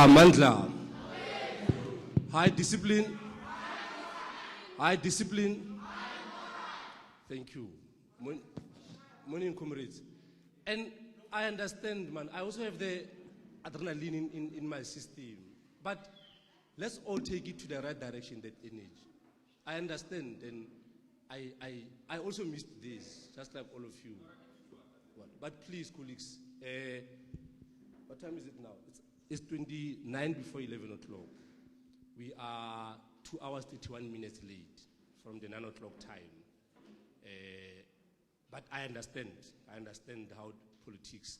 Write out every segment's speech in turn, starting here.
Mandla. High discipline. High discipline. Thank you. Morning, comrades. And I understand, man. I also have the adrenaline in my system. But let's all take it to the right direction, that energy. I understand, and I also missed this, just like all of you. But please, colleagues, what time is it now? It's 29 before 11 o'clock. We are 2 hours, 31 minutes late from the 9 o'clock time. But I understand how politics,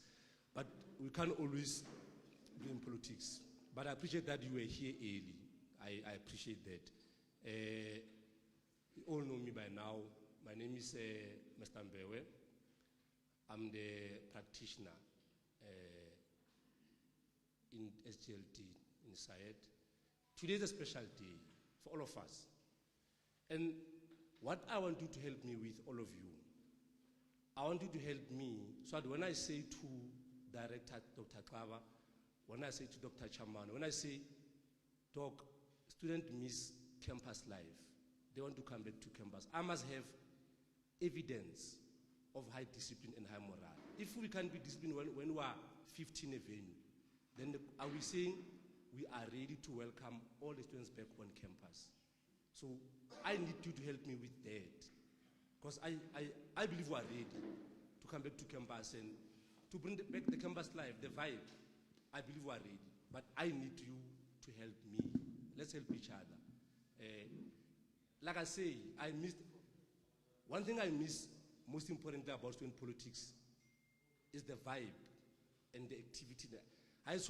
but we can't always blame politics. But I appreciate that you were here early. I appreciate that. You all know me by now. My name is Mr. Mbewe. I'm the practitioner in SGLD in SAED. Today is a special day for all of us. And what I want you to help me with, all of you, I want you to help me so that when I say to Director Dr. Kava, when I say to Dr. Chaman, when I say, Doc, students miss campus life, they want to come back to campus, I must have evidence of high discipline and high morale. If we can't be disciplined when we are 15 a venue, then are we saying we are ready to welcome all the students back on campus? So I need you to help me with that. Because I believe we are ready to come back to campus and to bring back the campus life, the vibe. I believe we are ready. But I need you to help me. Let's help each other. Like I say, one thing I miss most importantly about student politics is the vibe and the activity. It's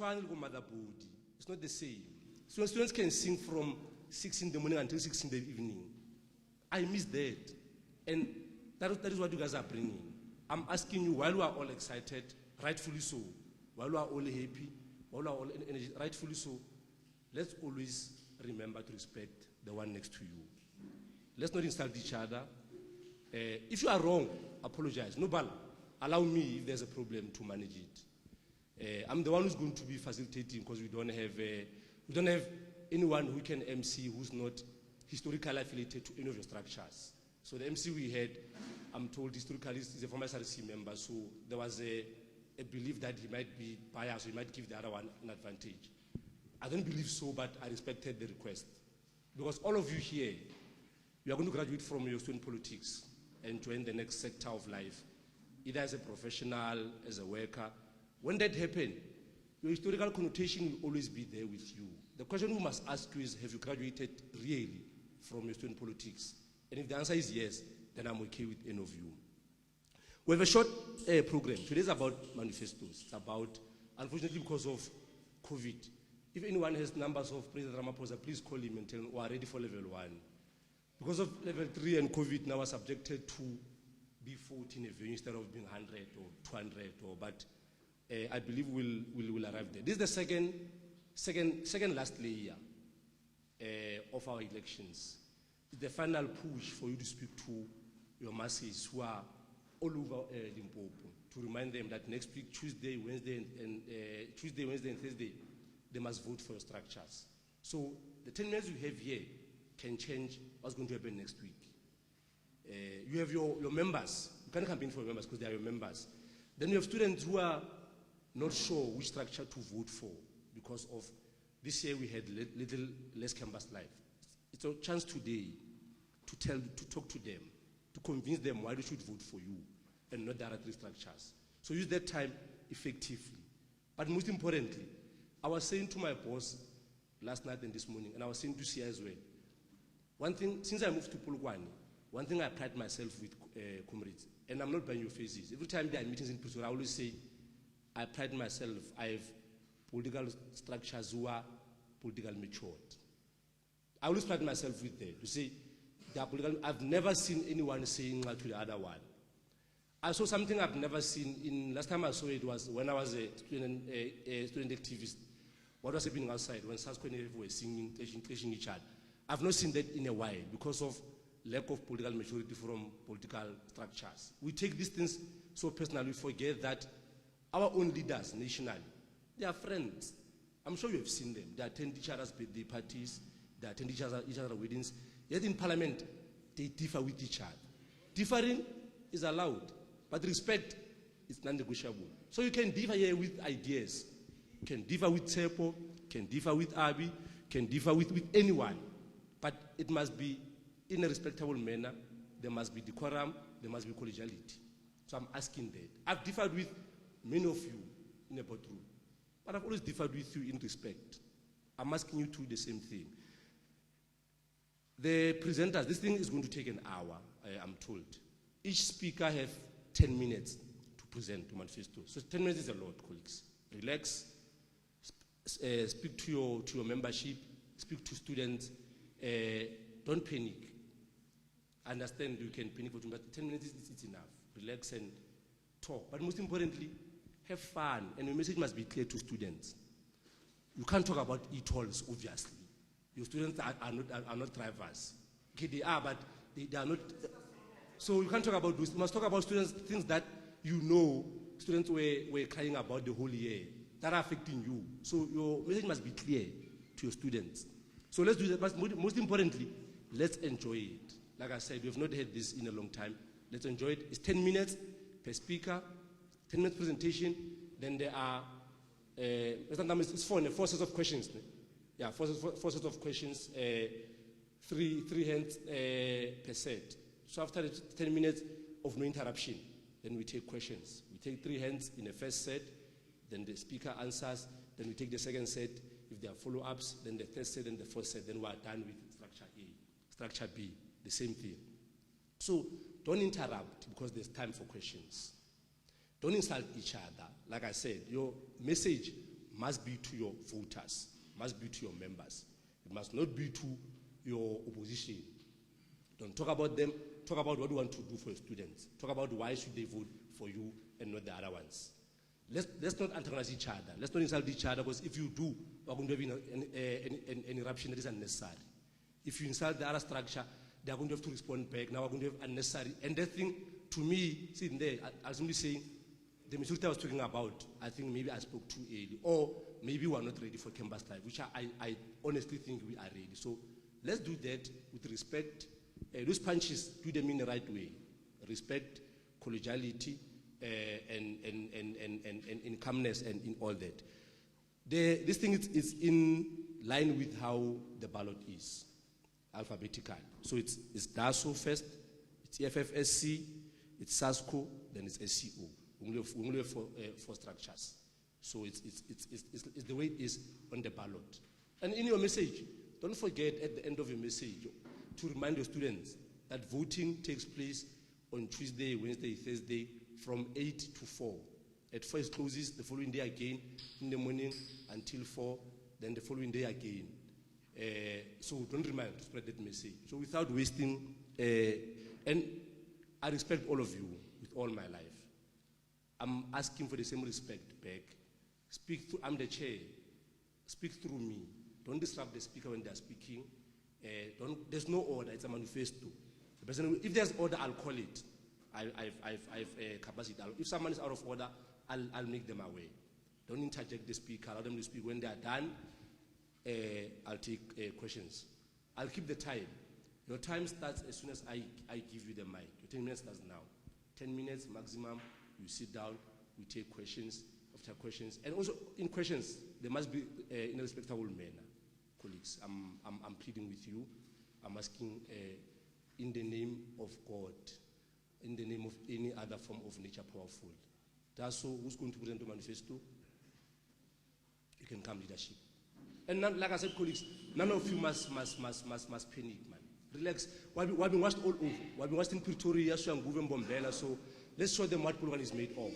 not the same. So students can sing from 6 in the morning until 6 in the evening. I miss that. And that is what you guys are bringing. I'm asking you, while we are all excited, rightfully so, while we are all happy, while we are all energy, rightfully so, let's always remember to respect the one next to you. Let's not insult each other. If you are wrong, apologize. No bala. Allow me, if there's a problem, to manage it. I'm the one who's going to be facilitating because we don't have anyone who can MC who's not historically affiliated to any of your structures. So the MC we had, I'm told historically is a former SRC member, so there was a belief that he might be biased, so he might give the other one an advantage. I don't believe so, but I respected the request. Because all of you here, you are going to graduate from your student politics and join the next sector of life, either as a professional, as a worker. When that happens, your historical connotation will always be there with you. The question we must ask you is, have you graduated really from your student politics? And if the answer is yes, then I'm okay with any of you. We have a short program. Today is about manifestos. It's about, unfortunately, because of COVID. If anyone has numbers of President Ramaphosa, please call him and tell him we are ready for level 1. Because of level 3 and COVID, now we're subjected to be 14 a venue instead of being 100 or 200. But I believe we'll arrive there. This is the second last layer of our elections. It's the final push for you to speak to your masses who are all over Limpopo, to remind them that next week, Tuesday, Wednesday, and Thursday, they must vote for your structures. So the 10 minutes you have here can change what's going to happen next week. You have your members. You can't campaign for your members because they are your members. Then you have students who are not sure which structure to vote for because of this year we had little less campus life. It's a chance today to talk to them, to convince them why they should vote for you and not the other 3 structures. So use that time effectively. But most importantly, I was saying to my boss last night and this morning, and I was saying to Sia as well, one thing, since I moved to Polokwane, one thing I pride myself with, comrades, and I'm not buying your faces. Every time there are meetings in Pretoria, I always say, I pride myself, I have political structures who are politically matured. I always pride myself with that, to say, they are political. I've never seen anyone saying to the other one. I saw something I've never seen. Last time I saw it was when I was a student activist. What was happening outside when SASCO and EF were singing, clashing each other. I've not seen that in a while because of lack of political maturity from political structures. We take these things so personally, we forget that our own leaders nationally They are friends. I'm sure you have seen them. They attend each other's birthday parties. They attend each other's weddings. Yet in parliament, they differ with each other. Differing is allowed, but respect is non-negotiable. So you can differ here with ideas. You can differ with Tsepo, can differ with Abi, can differ with anyone. But it must be in a respectable manner. There must be decorum, there must be collegiality. So I'm asking that. I've differed with many of you in a boardroom, but I've always differed with you in respect. I'm asking you to do the same thing. The presenters, this thing is going to take an hour, I'm told. Each speaker have 10 minutes to present to manifesto. So 10 minutes is a lot, colleagues. Relax, speak to your membership, speak to students. Don't panic. Understand you can panic for 2 minutes, but 10 minutes it's enough. Relax and talk. But most importantly, have fun. And your message must be clear to students. You can't talk about e-tolls, obviously. Your students are not drivers. Okay, they are, but they are not. So you can't talk about those. You must talk about students, things that you know students were crying about the whole year, that are affecting you. So your message must be clear to your students. So let's do that. But most importantly, let's enjoy it. Like I said, we have not had this in a long time. Let's enjoy it. It's 10 minutes per speaker, 10 minutes presentation. Then there are, it's four sets of questions. Yeah, four sets of questions, three hands per set. So after 10 minutes of no interruption, then we take questions. We take 3 hands in the first set, then the speaker answers, then we take the second set. If there are follow-ups, then the third set and the fourth set, then we are done with structure A. Structure B, the same thing. So don't interrupt because there's time for questions. Don't insult each other. Like I said, your message must be to your voters, must be to your members. It must not be to your opposition. Don't talk about them. Talk about what you want to do for your students. Talk about why should they vote for you and not the other ones. Let's not antagonize each other. Let's not insult each other, because if you do, we're going to have an eruption that is unnecessary. If you insult the other structure, they are going to have to respond back. Now we're going to have unnecessary. And that thing, to me, sitting there, I was only saying, the maturity I was talking about, I think maybe I spoke too early. Or maybe we are not ready for campus life, which I honestly think we are ready. So let's do that with respect. Those punches, do them in the right way. Respect, collegiality, and in calmness and in all that. This thing is in line with how the ballot is, alphabetical. So it's DASO first, it's FFSC, it's SASCO, then it's SCO. We only have four structures. So it's the way it is on the ballot. And in your message, don't forget at the end of your message to remind your students that voting takes place on Tuesday, Wednesday, Thursday from 8 to 4. At 4 it closes, the following day again in the morning until 4, then the following day again. So don't remind to spread that message. So without wasting, and I respect all of you with all my life. I'm asking for the same respect back. Speak through, I'm the chair. Speak through me. Don't disrupt the speaker when they're speaking. There's no order, it's a manifesto. The person, if there's order, I'll call it. I've capacity. If someone is out of order, I'll make them aware. Don't interject the speaker, allow them to speak. When they are done, I'll take questions. I'll keep the time. Your time starts as soon as I give you the mic. Your 10 minutes starts now. 10 minutes maximum, you sit down, we take questions after questions. And also in questions, there must be in a respectable manner. Colleagues, I'm pleading with you. I'm asking in the name of God, in the name of any other form of nature powerful. That's so who's going to present the manifesto? You can come leadership. And none, like I said, colleagues, none of you must panic, man. Relax. We've been watched all over. We've been watched in Pretoria, so let's show them what Polokwane is made of.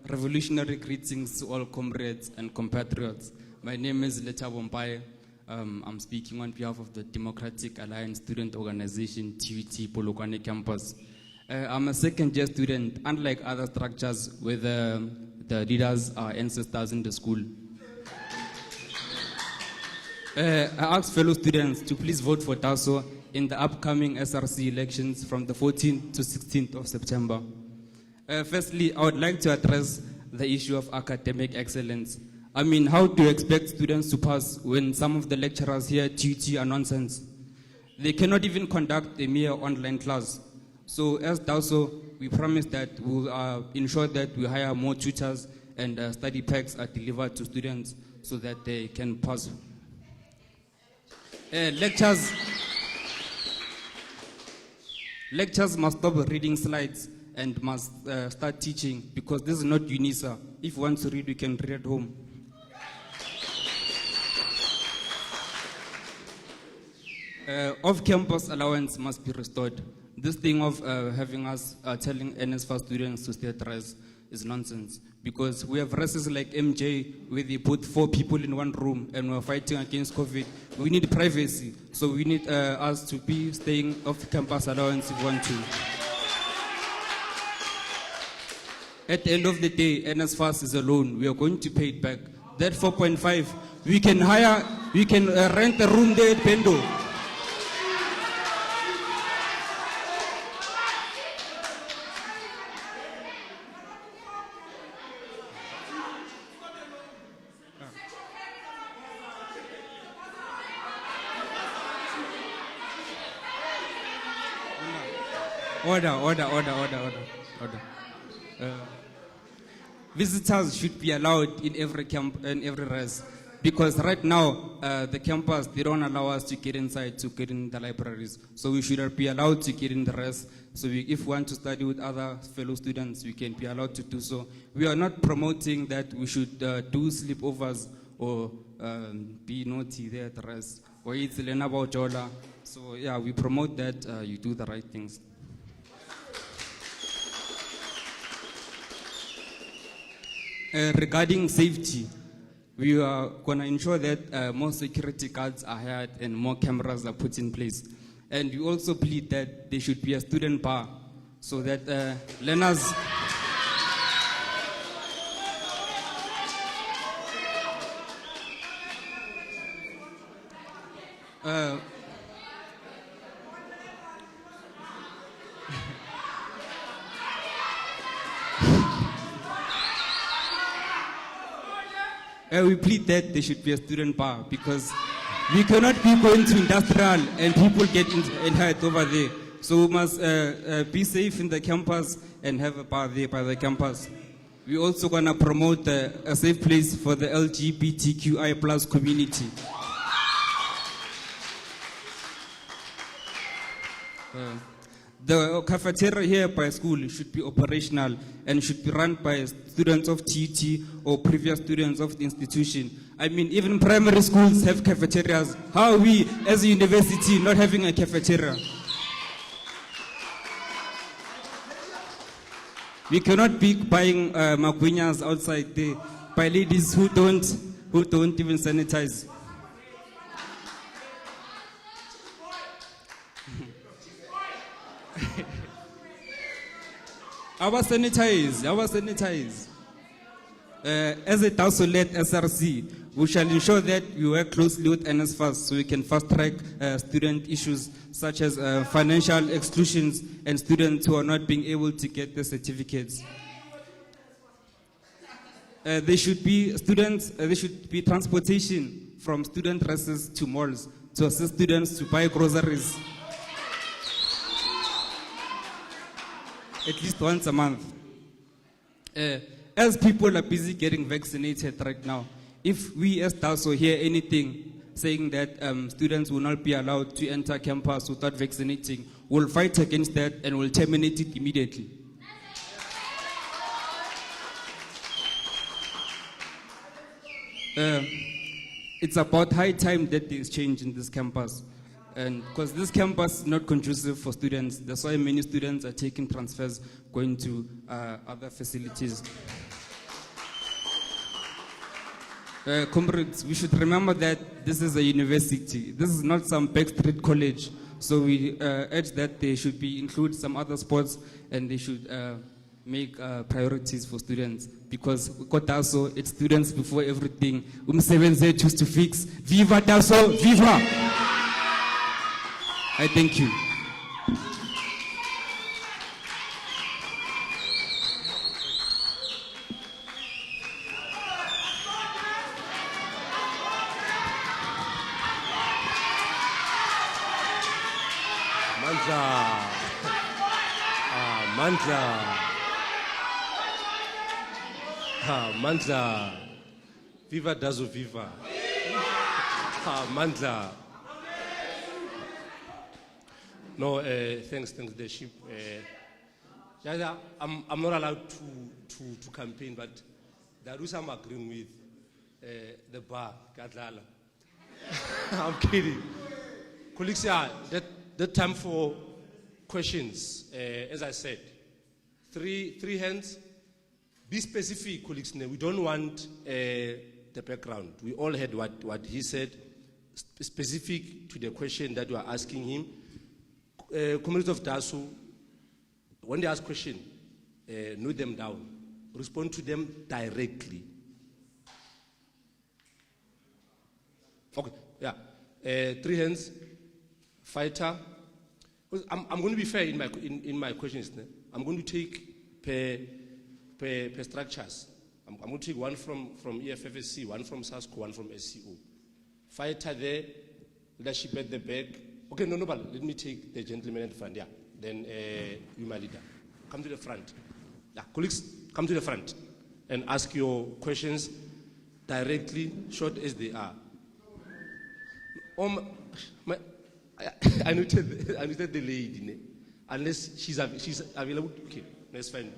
Revolutionary greetings to all comrades and compatriots. My name is Leta Bompai. I'm speaking on behalf of the Democratic Alliance Student Organization, TUT Polokwane Campus. I'm a second-year student, unlike other structures where the leaders are ancestors in the school. I ask fellow students to please vote for TASO in the upcoming SRC elections from the 14th to 16th of September. Firstly, I would like to address the issue of academic excellence. I mean, how do you expect students to pass when some of the lecturers here teach are nonsense? They cannot even conduct a mere online class. So as TASO, we promise that we'll ensure that we hire more tutors and study packs are delivered to students so that they can pass. Lectures must stop reading slides and must start teaching, because this is not UNISA. If you want to read, you can read at home. Off-campus allowance must be restored. This thing of having us telling NSFAS students to stay at rest is nonsense, because we have races like MJ where they put 4 people in one room and we're fighting against COVID. We need privacy, so we need us to be staying off-campus allowance if we want to. At the end of the day, NSFAS is a loan. We are going to pay it back. That 4.5, we can rent a room there at Pendo. Order. Visitors should be allowed in every camp and every res, because right now the campus, they don't allow us to get inside to get in the libraries. So we should be allowed to get in the res. So if we want to study with other fellow students, we can be allowed to do so. We are not promoting that we should do sleepovers or be naughty there at the res, or it's about Jola. So yeah, we promote that you do the right things. Regarding safety, we are going to ensure that more security guards are hired and more cameras are put in place. And we also plead that there should be a student bar so that learners... we plead that there should be a student bar, because we cannot be going to industrial and people get hurt over there. So we must be safe in the campus and have a bar there by the campus. We're also going to promote a safe place for the LGBTQI plus community. The cafeteria here by school should be operational and should be run by students of TT or previous students of the institution. I mean, even primary schools have cafeterias. How are we as a university not having a cafeteria? We cannot be buying maguinas outside there by ladies who don't even sanitize. Our sanitize. As a TASO-led SRC, we shall ensure that we work closely with NSFAS so we can fast-track student issues such as financial exclusions and students who are not being able to get the certificates. There should be transportation from student reses to malls to assist students to buy groceries at least once a month. As people are busy getting vaccinated right now, if we as TASO hear anything saying that students will not be allowed to enter campus without vaccinating, we'll fight against that and we'll terminate it immediately. It's about high time that there is change in this campus. And because this campus is not conducive for students, that's why many students are taking transfers, going to other facilities. Comrades, we should remember that this is a university. This is not some backstreet college. So we urge that they should include some other sports, and they should make priorities for students, because Kotaso, it's students before everything. Umsebenze choose to fix. Viva Taso, viva! I thank you. Mandla. Viva Dazo Viva. Mandla. No, thanks leadership. I'm not allowed to campaign, but there is I'm agreeing with the bar, Kadlala. I'm kidding. Colleagues, the time for questions. As I said, three hands. Be specific, colleagues. We don't want the background. We all heard what he said, specific to the question that you are asking him. Community of Dasu, when they ask questions, note them down. Respond to them directly. Okay, yeah. Three hands. Fighter. I'm going to be fair in my questions. I'm going to take per structures. I'm going to take one from EFFSC, one from SASCO, one from SCO. Fighter there, leadership at the back. Okay, no, but let me take the gentleman at the front. Yeah, then you, my leader, come to the front. Yeah, colleagues, come to the front and ask your questions directly, short as they are. I noted the lady, unless she's available. Okay, let's find her.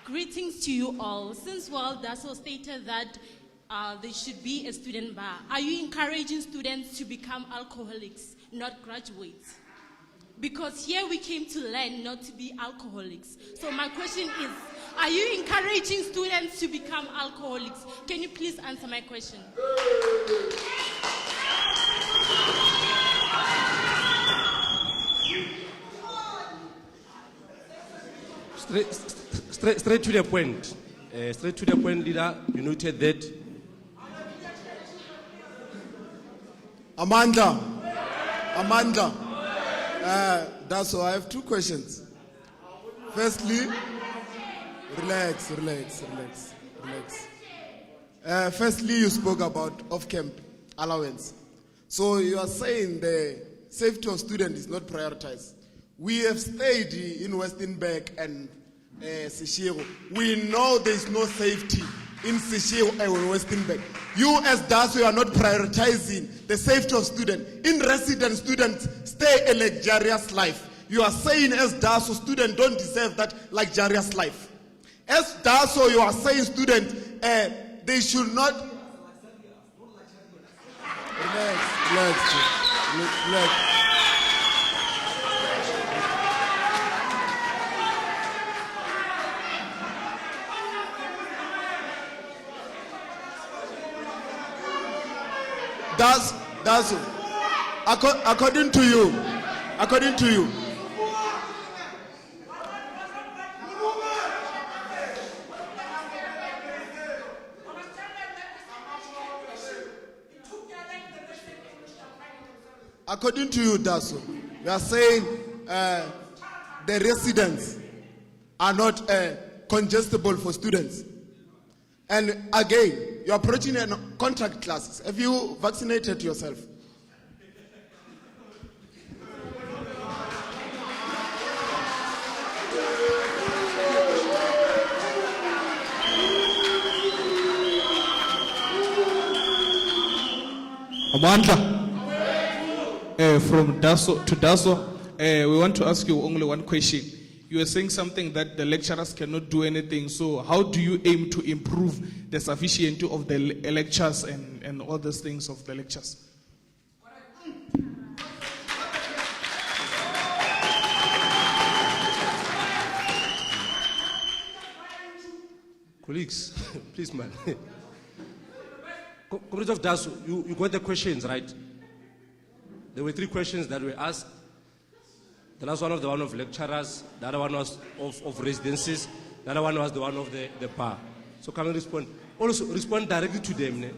Greetings to you all. Since Daso stated that there should be a student bar, are you encouraging students to become alcoholics, not graduates? Because here we came to learn, not to be alcoholics. So my question is, are you encouraging students to become alcoholics? Can you please answer my question? Straight to the point. Straight to the point, leader. You noted that. Amanda. That's all. I have two questions. Firstly, relax. Firstly, you spoke about off-camp allowance. So you are saying the safety of students is not prioritized. We have stayed in Westernburg and Seshego. We know there is no safety in Seshego and Westernburg. You as DASO, you are not prioritizing the safety of students. In residence, students stay a luxurious life. You are saying as DASO, students don't deserve that luxurious life. As DASO, you are saying students, they should not... Relax. That's according to you. According to you, Daso, you are saying the residents are not congestible for students. And again, you're approaching contract classes. Have you vaccinated yourself? Amanda, from Daso to Daso, we want to ask you only one question. You are saying something that the lecturers cannot do anything. So how do you aim to improve the sufficiency of the lectures and all those things of the lectures? Colleagues, please, man. Comrades of DASO, you got the questions, right? There were 3 questions that were asked. The last one was the one of lecturers, the other one was of residences, the other one was the one of the bar. So come and respond. Also, respond directly to them. Ne?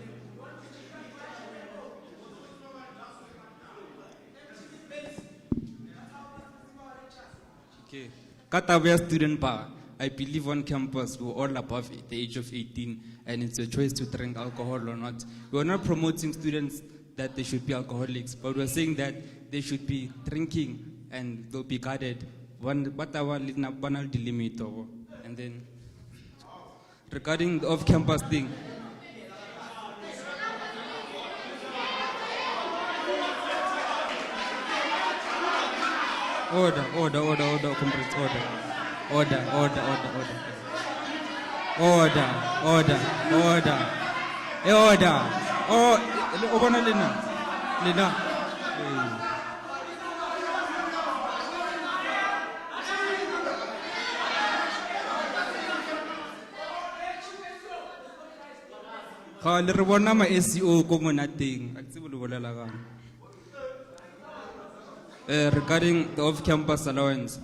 Okay. Katawea student bar. I believe on campus we're all above the age of 18 and it's a choice to drink alcohol or not. We're not promoting students that they should be alcoholics, but we're saying that they should be drinking and they'll be guarded. And then regarding the off-campus thing, order, comrades, order. Order. Oh, Obana Lina. Le re bona ma SEO ko monateng. Regarding the off-campus allowance,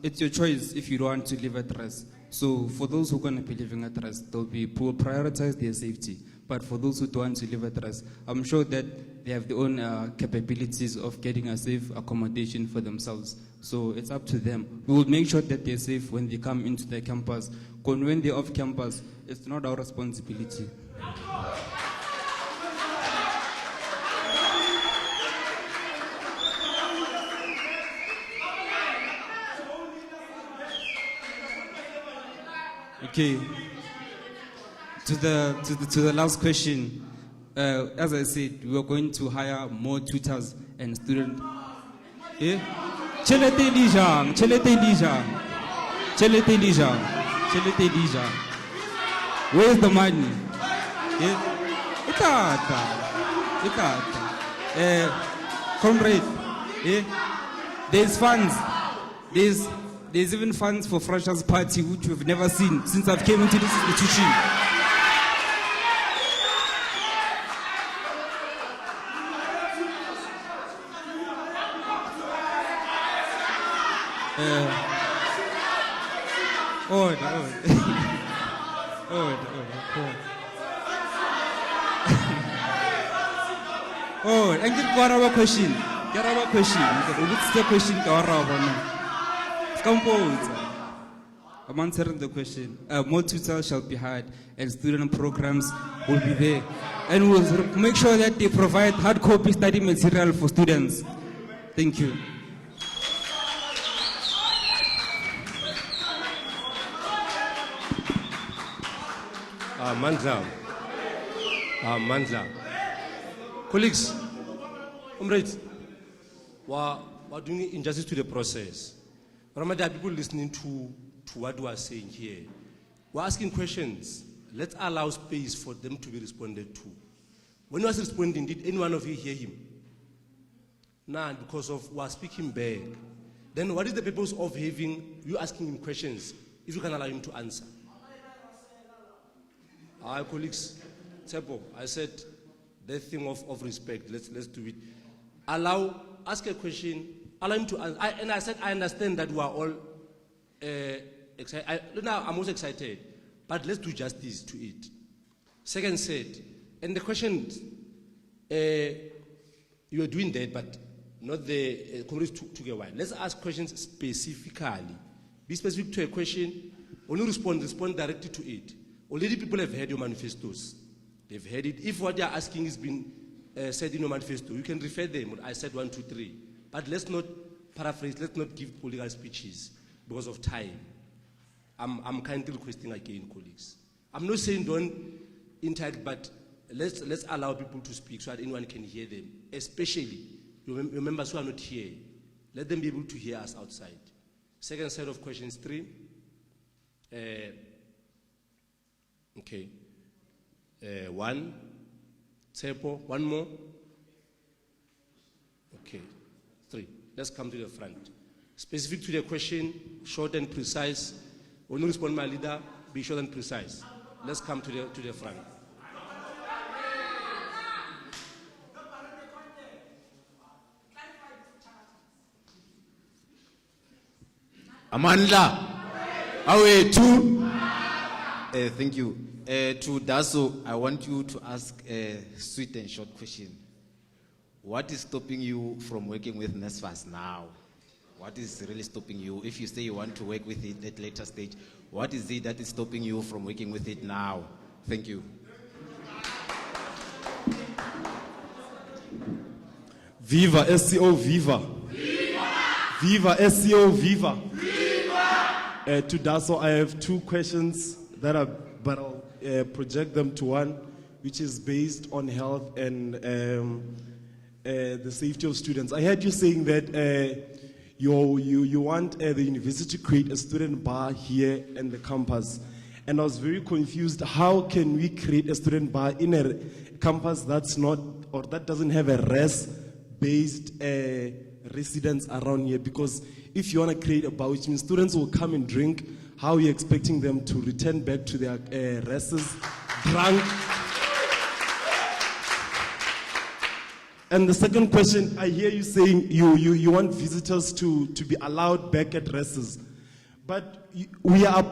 it's your choice if you don't want to live at rest. So for those who are going to be living at rest, they'll prioritize their safety. But for those who don't want to live at rest, I'm sure that they have their own capabilities of getting a safe accommodation for themselves. So it's up to them. We will make sure that they're safe when they come into the campus. Because when they're off campus, it's not our responsibility. Okay. To the last question, as I said, we are going to hire more tutors and students. Chelete Elijah. Where's the money? Comrade, there's funds. There's even funds for freshers party, which we've never seen since I've came into this institution. And get a question. What's the question? I'm answering the question. More tutors shall be hired and student programs will be there. And we'll make sure that they provide hard copy study material for students. Thank you. Mandla. Colleagues, comrades, we're doing injustice to the process. Remember, there are people listening to what we are saying here. We're asking questions. Let's allow space for them to be responded to. When he was responding, did any one of you hear him? Nah, because of we are speaking back. Then what is the purpose of having you asking him questions if you can allow him to answer? Our colleagues, Tsepo, I said the thing of respect. Let's do it. Ask a question. Allow him to answer. And I said I understand that we are all excited. Now I'm also excited, but let's do justice to it. Second said, and the question, you are doing that, but not the comrades took a while. Let's ask questions specifically. Be specific to a question. Only respond directly to it. Already people have heard your manifestos. They've heard it. If what they are asking has been said in your manifesto, you can refer them. I said 1, 2, 3. But let's not paraphrase, let's not give political speeches because of time. I'm kindly requesting again, colleagues. I'm not saying don't interact, but let's allow people to speak so that anyone can hear them. Especially your members who are not here. Let them be able to hear us outside. Second set of questions, 3. Okay. 1. Tsepo, 1 more. Okay. 3. Let's come to the front. Specific to the question, short and precise. Only respond, my leader. be short and precise. Let's come to the front. Amandla, awethu. Thank you. To Daso, I want you to ask a sweet and short question. What is stopping you from working with NSFAS now? What is really stopping you? If you say you want to work with it at later stage, what is it that is stopping you from working with it now? Thank you. Viva SCO, viva! Viva! Viva SCO, viva! Viva! To Daso, I have two questions but I'll project them to one, which is based on health and the safety of students. I heard you saying that you want the university to create a student bar here in the campus. And I was very confused. How can we create a student bar in a campus that's not, or that doesn't have a res-based residents around here? Because if you want to create a bar, which means students will come and drink, how are you expecting them to return back to their reses drunk? And the second question, I hear you saying you want visitors to be allowed back at reses. But we are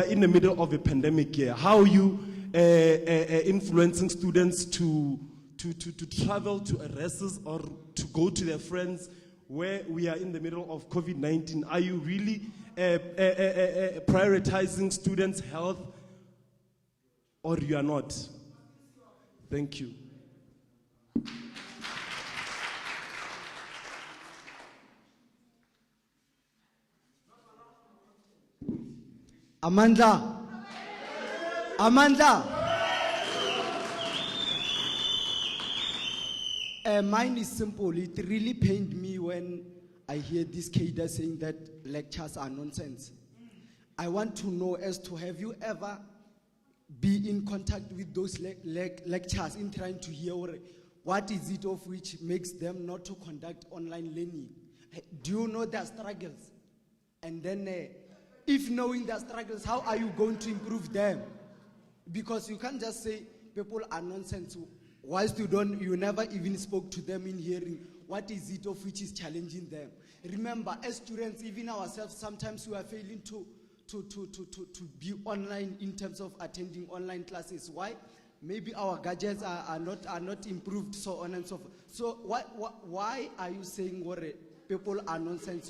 in the middle of a pandemic here. How are you influencing students to travel to a reses or to go to their friends where we are in the middle of COVID-19? Are you really prioritizing students' health or you are not? Thank you. Amandla. Mine is simple. It really pained me when I hear this cadre saying that lectures are nonsense. I want to know as to, have you ever been in contact with those lecturers in trying to hear what is it of which makes them not to conduct online learning? Do you know their struggles? And then if knowing their struggles, how are you going to improve them? Because you can't just say people are nonsense whilst you never even spoke to them in hearing what is it of which is challenging them. Remember, as students, even ourselves, sometimes we are failing to be online in terms of attending online classes. Why? Maybe our gadgets are not improved, so on and so forth. So why are you saying people are nonsense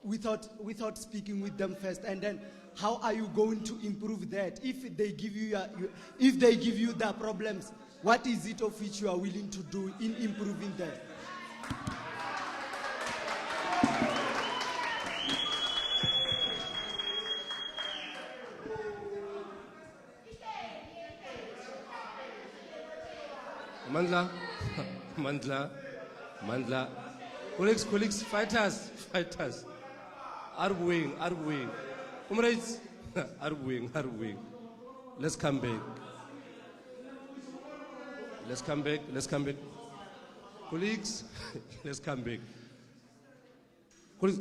without speaking with them first? And then how are you going to improve that? If they give you their problems, what is it of which you are willing to do in improving that? Mandla. Colleagues, fighters. Arguing. Comrades, arguing. Let's come back. Colleagues, let's come back. Colleagues,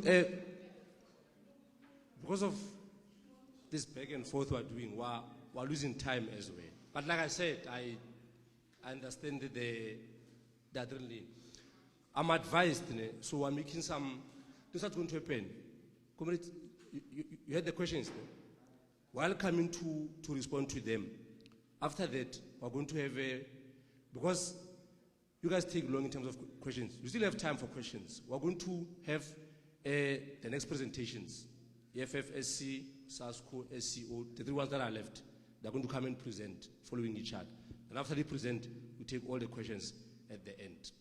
because of this back and forth we're doing, we're losing time as well. But like I said, I understand the adrenaline. I'm advised, so we're making some. This is what's going to happen. Comrades, you had the questions. While coming to respond to them, after that, we're going to have because you guys take long in terms of questions. You still have time for questions. We're going to have the next presentations. EFF, SC, SASCO, SCO, the three ones that are left. They're going to come and present following each other. And after they present, we take all the questions at the end.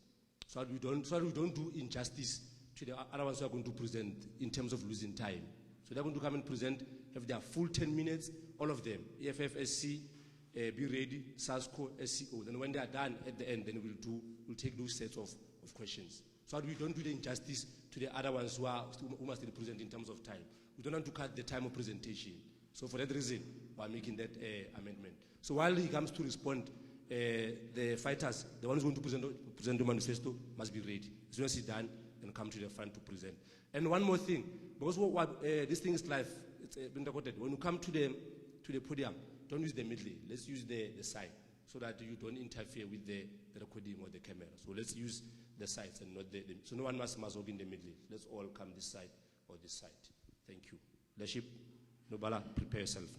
So that we don't do injustice to the other ones who are going to present in terms of losing time. So they're going to come and present, have their full 10 minutes, all of them. EFF, SC, be ready, SASCO, SCO. Then when they are done at the end, then we'll take those sets of questions. So that we don't do the injustice to the other ones who must present in terms of time. We don't want to cut the time of presentation. So for that reason, we're making that amendment. So while he comes to respond, the fighters, the one who's going to present the manifesto, must be ready. As soon as he's done, then come to the front to present. And one more thing, because this thing is live, it's been recorded. When you come to the to the podium, don't use the middle. Let's use the side so that you don't interfere with the recording or the camera. So let's use the sides and not so no one must walk in the middle. Let's all come this side or this side. Thank you. Leadership, Nobala, prepare yourself.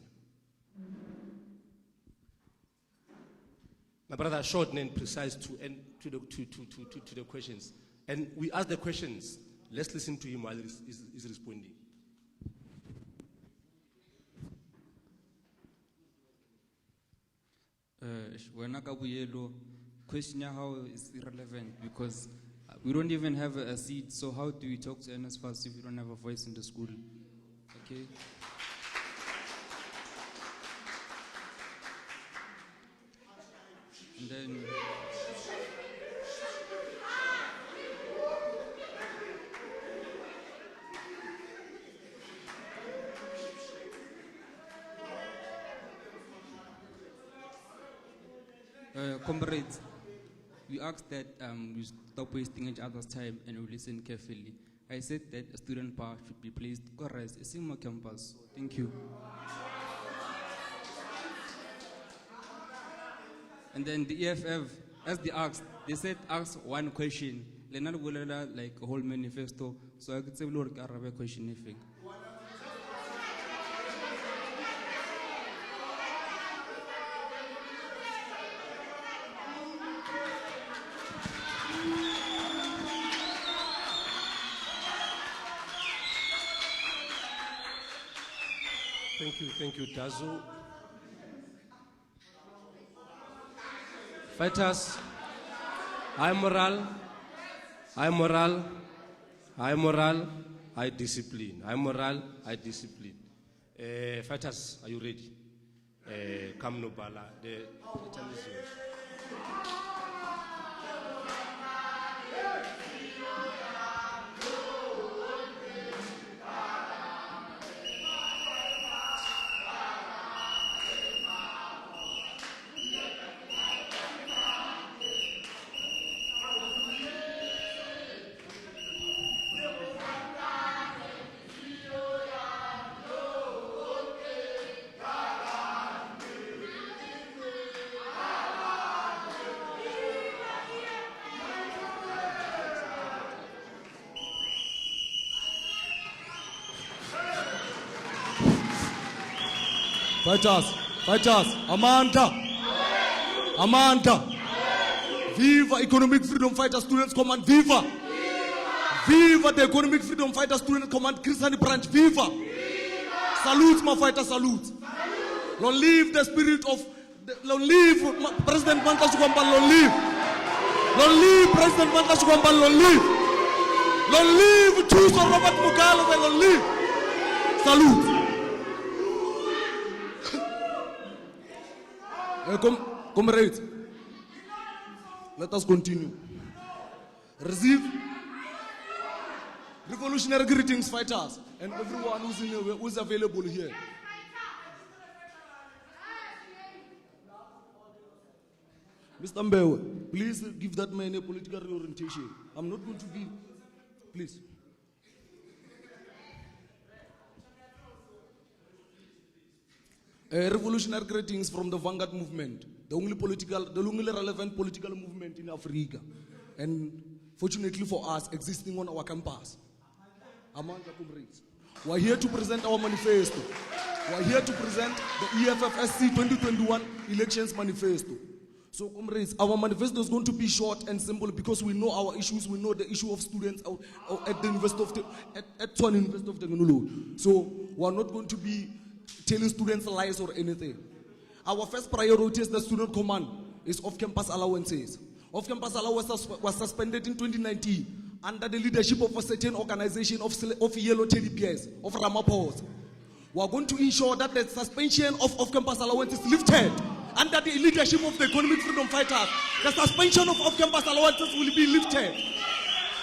My brother, short and precise to the questions. And we ask the questions. Let's listen to him while he's responding. Question how is irrelevant because we don't even have a seat. So how do we talk to NSFAS if we don't have a voice in the school? Okay. And then. Comrades, we asked that we stop wasting each other's time and we listen carefully. I said that a student bar should be placed correct at Polokwane Campus. Thank you. And then the EFF, as they asked, they said ask one question. They not like a whole manifesto. So I could say a question if Thank you, Dazo. Fighters, high moral, high discipline. High moral, high discipline. Fighters, are you ready? Come Nobala. The time is yours. Fighters, Amanda. Viva Economic Freedom Fighter Students Command, viva. Viva the Economic Freedom Fighter Students Command, Christian Branch, viva. Salute, my fighter, salute. Long live the spirit of, long live President Manta Shukwamba, long live. Long live President Manta Shukwamba, long live. Long live Chuso Robert Mugabe, long live. Salute. Comrades, let us continue. Receive revolutionary greetings, fighters, and everyone who's available here. Mr. Mbewe, please give that man a political reorientation. I'm not going to give. Please. Revolutionary greetings from the Vanguard movement, the only relevant political movement in Africa, and fortunately for us, existing on our campus. Amanda comrades, we are here to present our manifesto. We are here to present the EFFSC 2021 elections manifesto. So, comrades, our manifesto is going to be short and simple because we know our issues. We know the issue of students at the University of Tshwane University of Technology. So, we are not going to be telling students lies or anything. Our first priority as the student command is off-campus allowances. Off-campus allowances was suspended in 2019 under the leadership of a certain organization of yellow teddy bears, of Ramaphosa. We are going to ensure that the suspension of off-campus allowances is lifted under the leadership of the Economic Freedom Fighters. The suspension of off-campus allowances will be lifted.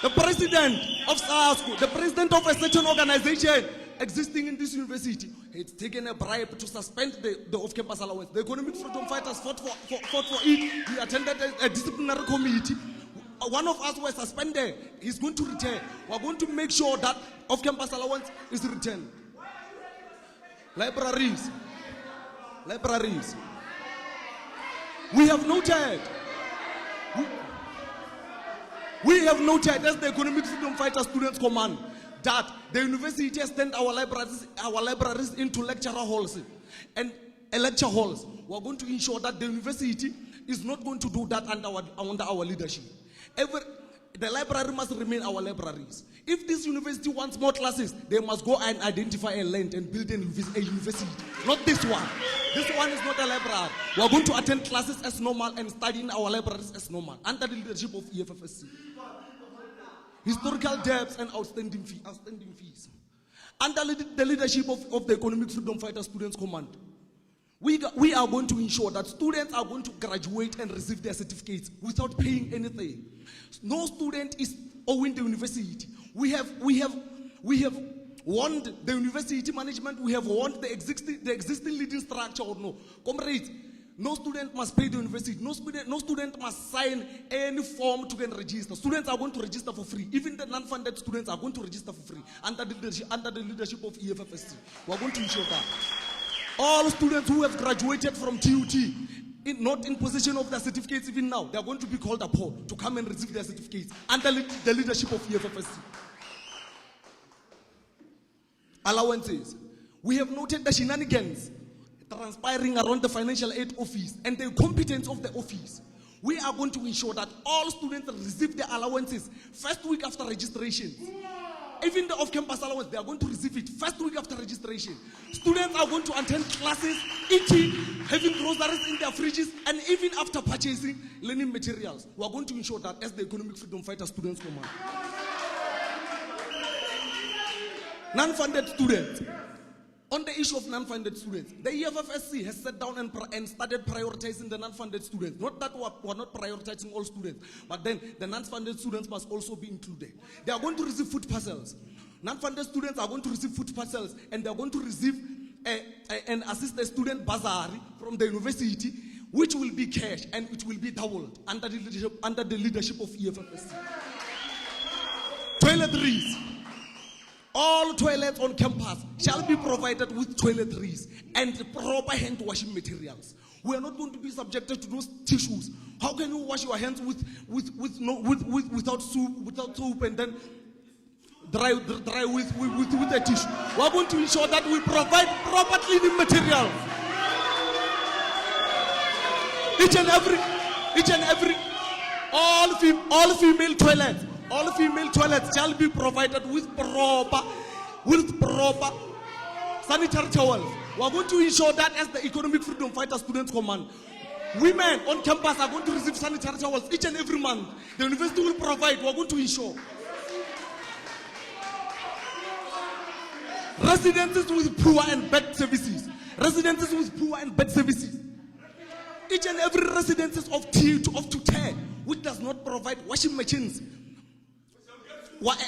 The president of SRC, the president of a certain organization existing in this university, it's taken a bribe to suspend the off-campus allowance. The Economic Freedom Fighters fought for it. We attended a disciplinary committee. One of us was suspended. He's going to return. We're going to make sure that off-campus allowance is returned. Libraries. Libraries. We have noted. We have noted as the Economic Freedom Fighter Students Command that the university has turned our libraries into lecture halls and lecture halls. We are going to ensure that the university is not going to do that under our leadership. The library must remain our libraries. If this university wants more classes, they must go and identify a land and build a university. Not this one. This one is not a library. We are going to attend classes as normal and study in our libraries as normal under the leadership of EFFSC. Historical debts and outstanding fees. Under the leadership of the Economic Freedom Fighter Students Command, we are going to ensure that students are going to graduate and receive their certificates without paying anything. No student is owing the university. We have warned the university management, we have warned the existing leading structure or no. Comrades, no student must pay the university. No student must sign any form to get register. Students are going to register for free. Even the non-funded students are going to register for free under the leadership of EFFSC. We are going to ensure that all students who have graduated from TUT, not in possession of their certificates even now, they are going to be called upon to come and receive their certificates under the leadership of EFFSC. Allowances. We have noted the shenanigans transpiring around the financial aid office and the competence of the office. We are going to ensure that all students receive their allowances first week after registration. Even the off-campus allowance, they are going to receive it first week after registration. Students are going to attend classes, eating, having groceries in their fridges, and even after purchasing learning materials. We are going to ensure that as the Economic Freedom Fighter Students Command. Non-funded students. On the issue of non-funded students, the EFFSC has sat down and started prioritizing the non-funded students. Not that we are not prioritizing all students, but then the non-funded students must also be included. They are going to receive food parcels. Non-funded students are going to receive food parcels, and they are going to receive an assisted student bursary from the university, which will be cash and it will be doubled under the leadership of EFFSC. Toiletries. All toilets on campus shall be provided with toiletries and proper hand washing materials. We are not going to be subjected to those tissues. How can you wash your hands without soap and then dry with a tissue? We are going to ensure that we provide proper cleaning materials. All female toilets shall be provided with proper sanitary towels. We are going to ensure that as the Economic Freedom Fighter Students Command, women on campus are going to receive sanitary towels each and every month. The university will provide. We are going to ensure. Residences with poor and bad services. Each and every residences of tier to 10, which does not provide washing machines,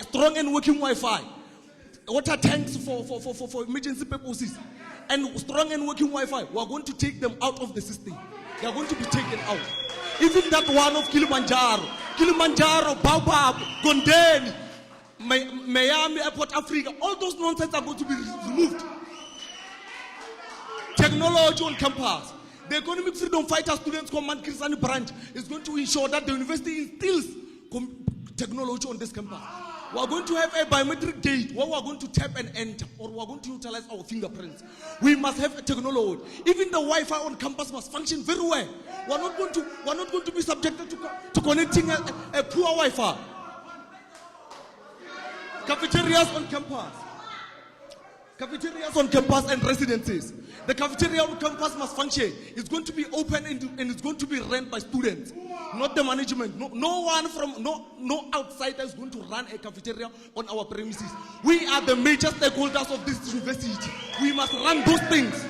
strong and working Wi-Fi, water tanks for emergency purposes, and strong and working Wi-Fi, we are going to take them out of the system. They are going to be taken out. Even that one of Kilimanjaro, Baobab, Gondeni, Miami Airport, Africa, all those nonsense are going to be removed. Technology on campus. The Economic Freedom Fighter Students Command Kirisani branch is going to ensure that the university instills technology on this campus. We are going to have a biometric gate where we are going to tap and enter, or we are going to utilize our fingerprints. We must have a technology. Even the Wi-Fi on campus must function very well. We are not going to be subjected to connecting a poor Wi-Fi. Cafeterias on campus and residences. The cafeteria on campus must function. It's going to be open and it's going to be run by students, not the management. No outsider is going to run a cafeteria on our premises. We are the major stakeholders of this university. We must run those things.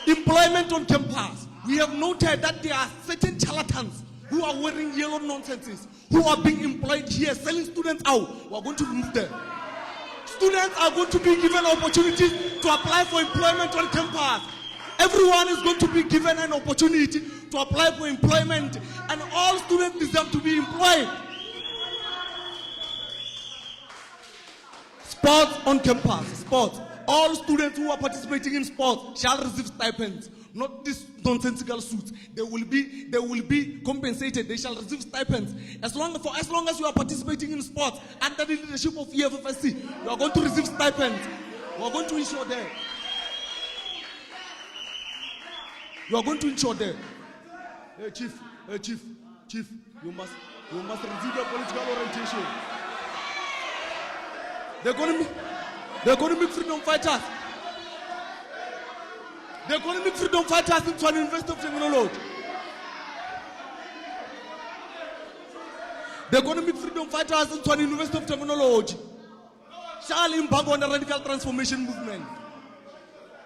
Employment on campus. We have noted that there are certain charlatans who are wearing yellow nonsenses, who are being employed here, selling students out. We are going to remove them. Students are going to be given opportunities to apply for employment on campus. Everyone is going to be given an opportunity to apply for employment, and all students deserve to be employed. Sports on campus. Sports. all students who are participating in sports shall receive stipends, not these nonsensical suits. They will be compensated. They shall receive stipends. As long as you are participating in sports under the leadership of EFFSC, you are going to receive stipends. We are going to ensure that. You are going to ensure that. Hey, Chief, you must receive your political orientation. They're going to make freedom fighters. They're going to make freedom fighters into an University of Technology. They're going to make freedom fighters into an University of Technology. Shall embark on the radical transformation movement.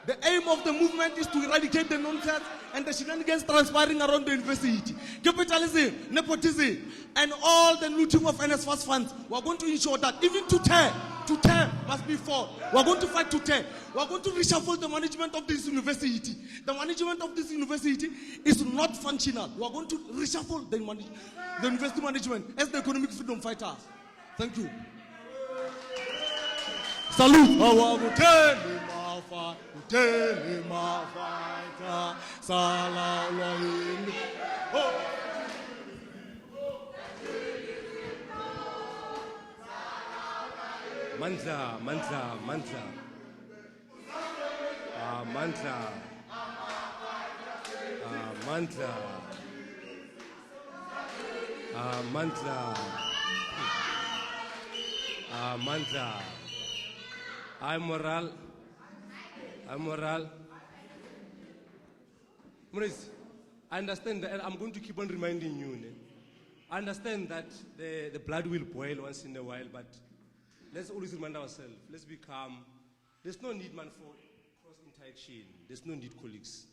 The aim of the movement is to eradicate the nonsense and the shenanigans transpiring around the university. Capitalism, nepotism, and all the looting of NSFAS funds. We are going to ensure that even to tear must be fought. We are going to fight to tear. We are going to reshuffle the management of this university. The management of this university is not functional. We are going to reshuffle the university management as the economic freedom fighters. Thank you. Salute. Mandla. Mandla. I'm moral. Maurice, I understand that, and I'm going to keep on reminding you. I understand that the blood will boil once in a while, but let's always remind ourselves, let's be calm. There's no need, man, for cross-interaction. There's no need, colleagues.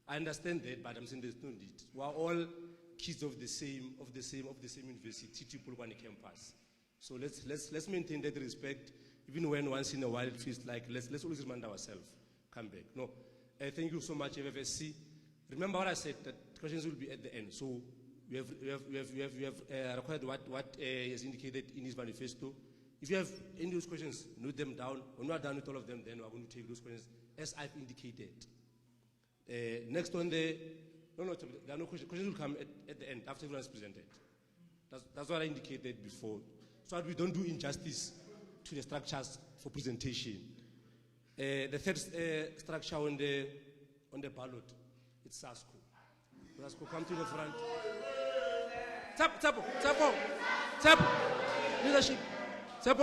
I understand that, but I'm saying there's no need. We're all kids of the same university, Polokwane Campus. So let's maintain that respect, even when once in a while it feels like let's always remind ourselves. Come back. No. Thank you so much, FFSC. Remember what I said, that questions will be at the end. So we have required what he has indicated in his manifesto. If you have any of those questions, note them down. When we are done with all of them, then we are going to take those questions as I've indicated. Next on there are no questions. Questions will come at the end after everyone is presented. That's what I indicated before. So that we don't do injustice to the structures for presentation. The third structure on the ballot, it's SASCO. SASCO, come to the front. Tap. Leadership. Tap.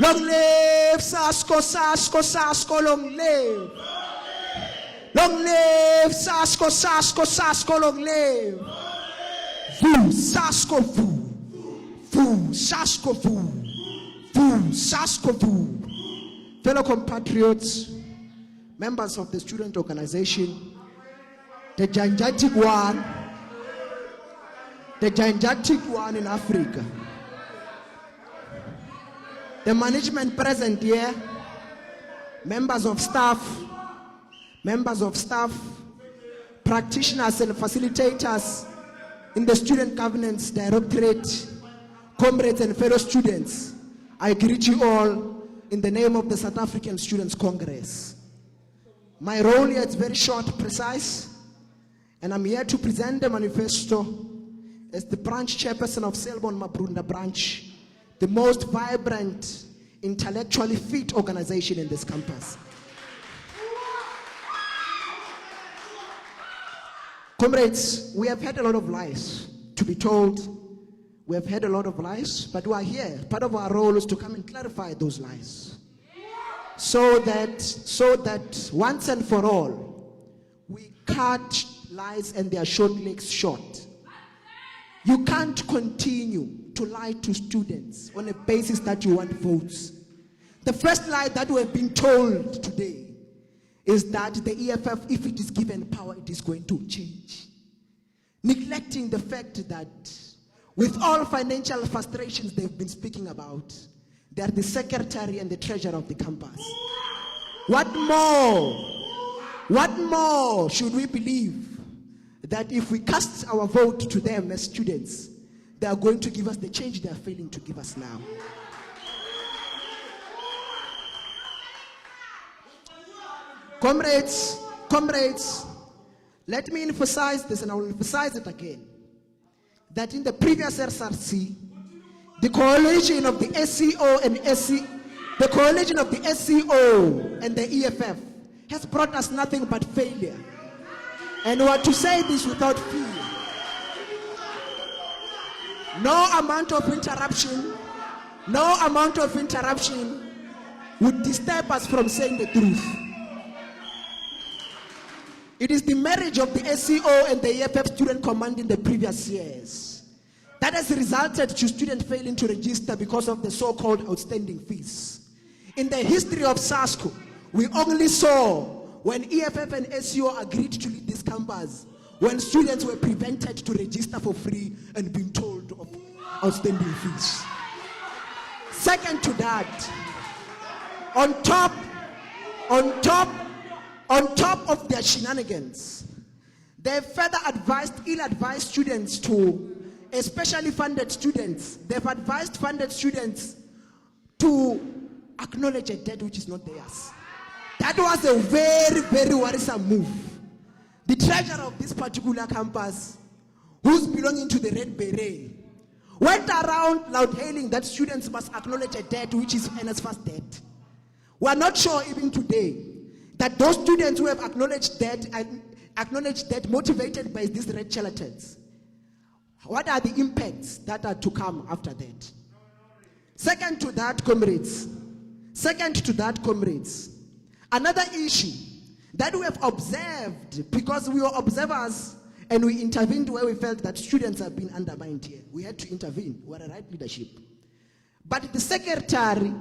Long live SASCO, long live. Long live SASCO, long live. Foo, SASCO, foo, SASCO, foo, SASCO, foo. Fellow compatriots, members of the student organization, the gigantic one in Africa. The management present here, members of staff, practitioners and facilitators in the Student Governance Directorate, comrades and fellow students, I greet you all in the name of the South African Students' Congress. My role here is very short, precise. And I'm here to present the manifesto as the branch chairperson of Selbon Mabrunda branch, the most vibrant, intellectually fit organization in this campus. Comrades, we have had a lot of lies to be told. We have had a lot of lies, but we are here. Part of our role is to come and clarify those lies. So that once and for all, we cut lies and their short legs short. You can't continue to lie to students on a basis that you want votes. The first lie that we have been told today is that the EFF, if it is given power, it is going to change. Neglecting the fact that with all financial frustrations they've been speaking about, they are the secretary and the treasurer of the campus. What more should we believe that if we cast our vote to them as students, they are going to give us the change they are failing to give us now? Comrades, let me emphasize this, and I will emphasize it again, that in the previous SRC, the coalition of the SCO and the coalition of the SCO and the EFF has brought us nothing but failure. And we want to say this without fear. No amount of interruption would disturb us from saying the truth. It is the marriage of the SCO and the EFF student command in the previous years that has resulted to students failing to register because of the so-called outstanding fees. In the history of SASCO, we only saw when EFF and SCO agreed to lead this campus, when students were prevented to register for free and being told of outstanding fees. Second to that, on top of their shenanigans, they further ill-advised students to, especially funded students, they've advised funded students to acknowledge a debt which is not theirs. That was a very, very worrisome move. The treasurer of this particular campus, who's belonging to the Red Beret, went around loud-hailing that students must acknowledge a debt which is NSFAS debt. We are not sure even today that those students who have acknowledged debt motivated by these red charlatans, what are the impacts that are to come after that? Second to that, comrades, another issue that we have observed, because we were observers and we intervened where we felt that students have been undermined here. We had to intervene. We were a right leadership. But the secretary,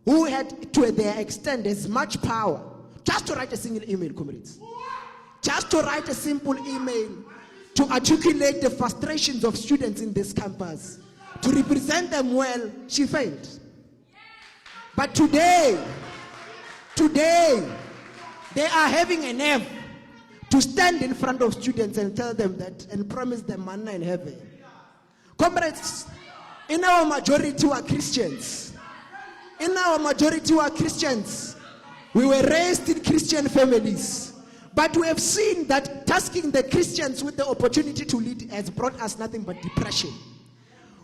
who had to their extent as much power, just to write a single email, comrades, just to write a simple email to articulate the frustrations of students in this campus, to represent them well, she failed. But today, they are having a nerve to stand in front of students and tell them that and promise them manna in heaven. Comrades, in our majority we are Christians. We were raised in Christian families. But we have seen that tasking the Christians with the opportunity to lead has brought us nothing but depression.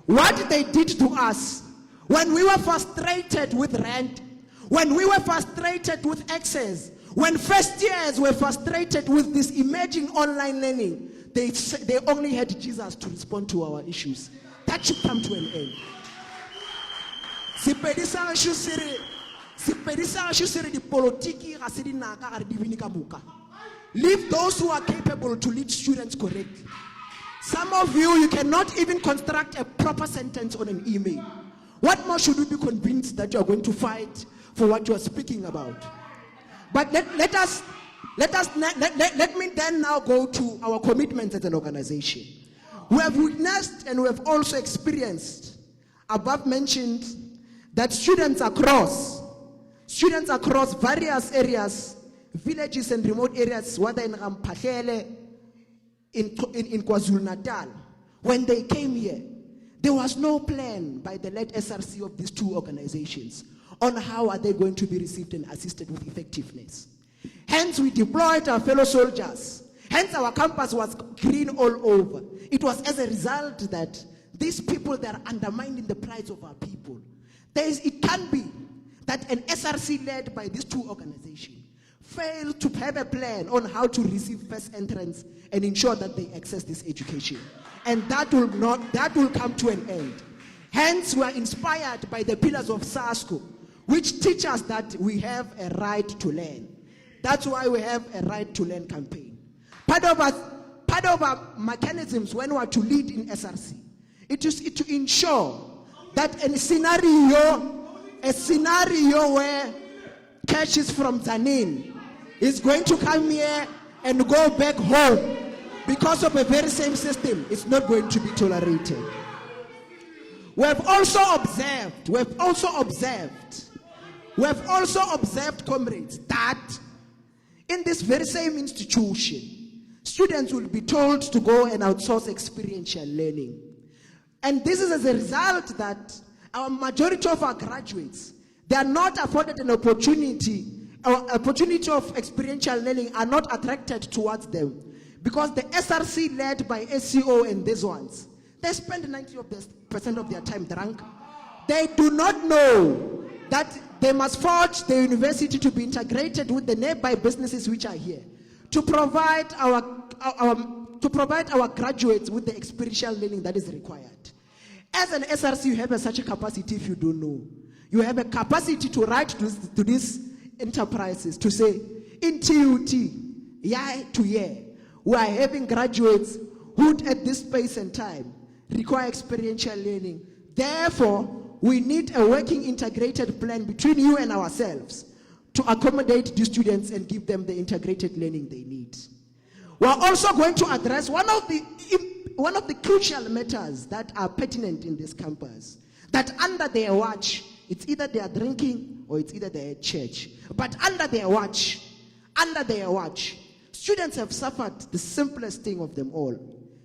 What they did to us, when we were frustrated with rent, when we were frustrated with access, when first years were frustrated with this emerging online learning, they only had Jesus to respond to our issues. That should come to an end. Leave those who are capable to lead students correctly. Some of you cannot even construct a proper sentence on an email. What more should we be convinced that you are going to fight for what you are speaking about? But let me then now go to our commitments as an organization. We have witnessed and we have also experienced, above mentioned, that students across various areas, villages and remote areas, whether in Rampahele, in KwaZulu-Natal, when they came here, there was no plan by the late SRC of these two organizations on how are they going to be received and assisted with effectiveness. Hence, we deployed our fellow soldiers Hence, our campus was green all over. It was as a result that these people, they are undermining the plight of our people. It can be that an SRC led by these two organizations failed to have a plan on how to receive first entrance and ensure that they access this education. And that will come to an end. Hence, we are inspired by the pillars of SASCO, which teach us that we have a right to learn. That's why we have a right to learn campaign. Part of our mechanisms when we are to lead in SRC, it is to ensure that a scenario where cash is from Zanin is going to come here and go back home because of the very same system, it's not going to be tolerated. We have also observed, comrades, that in this very same institution, students will be told to go and outsource experiential learning. And this is as a result that our majority of our graduates, they are not afforded an opportunity of experiential learning, are not attracted towards them. Because the SRC led by SCO and these ones, they spend 90% of their time drunk. They do not know that they must forge the university to be integrated with the nearby businesses which are here, to provide our graduates with the experiential learning that is required. As an SRC, you have such a capacity. If you don't know, you have a capacity to write to these enterprises to say, in TUT, year to year, we are having graduates who at this space and time require experiential learning. Therefore, we need a working integrated plan between you and ourselves to accommodate these students and give them the integrated learning they need. We are also going to address one of the crucial matters that are pertinent in this campus, that under their watch, it's either they are drinking or it's either they are at church. But under their watch, students have suffered the simplest thing of them all.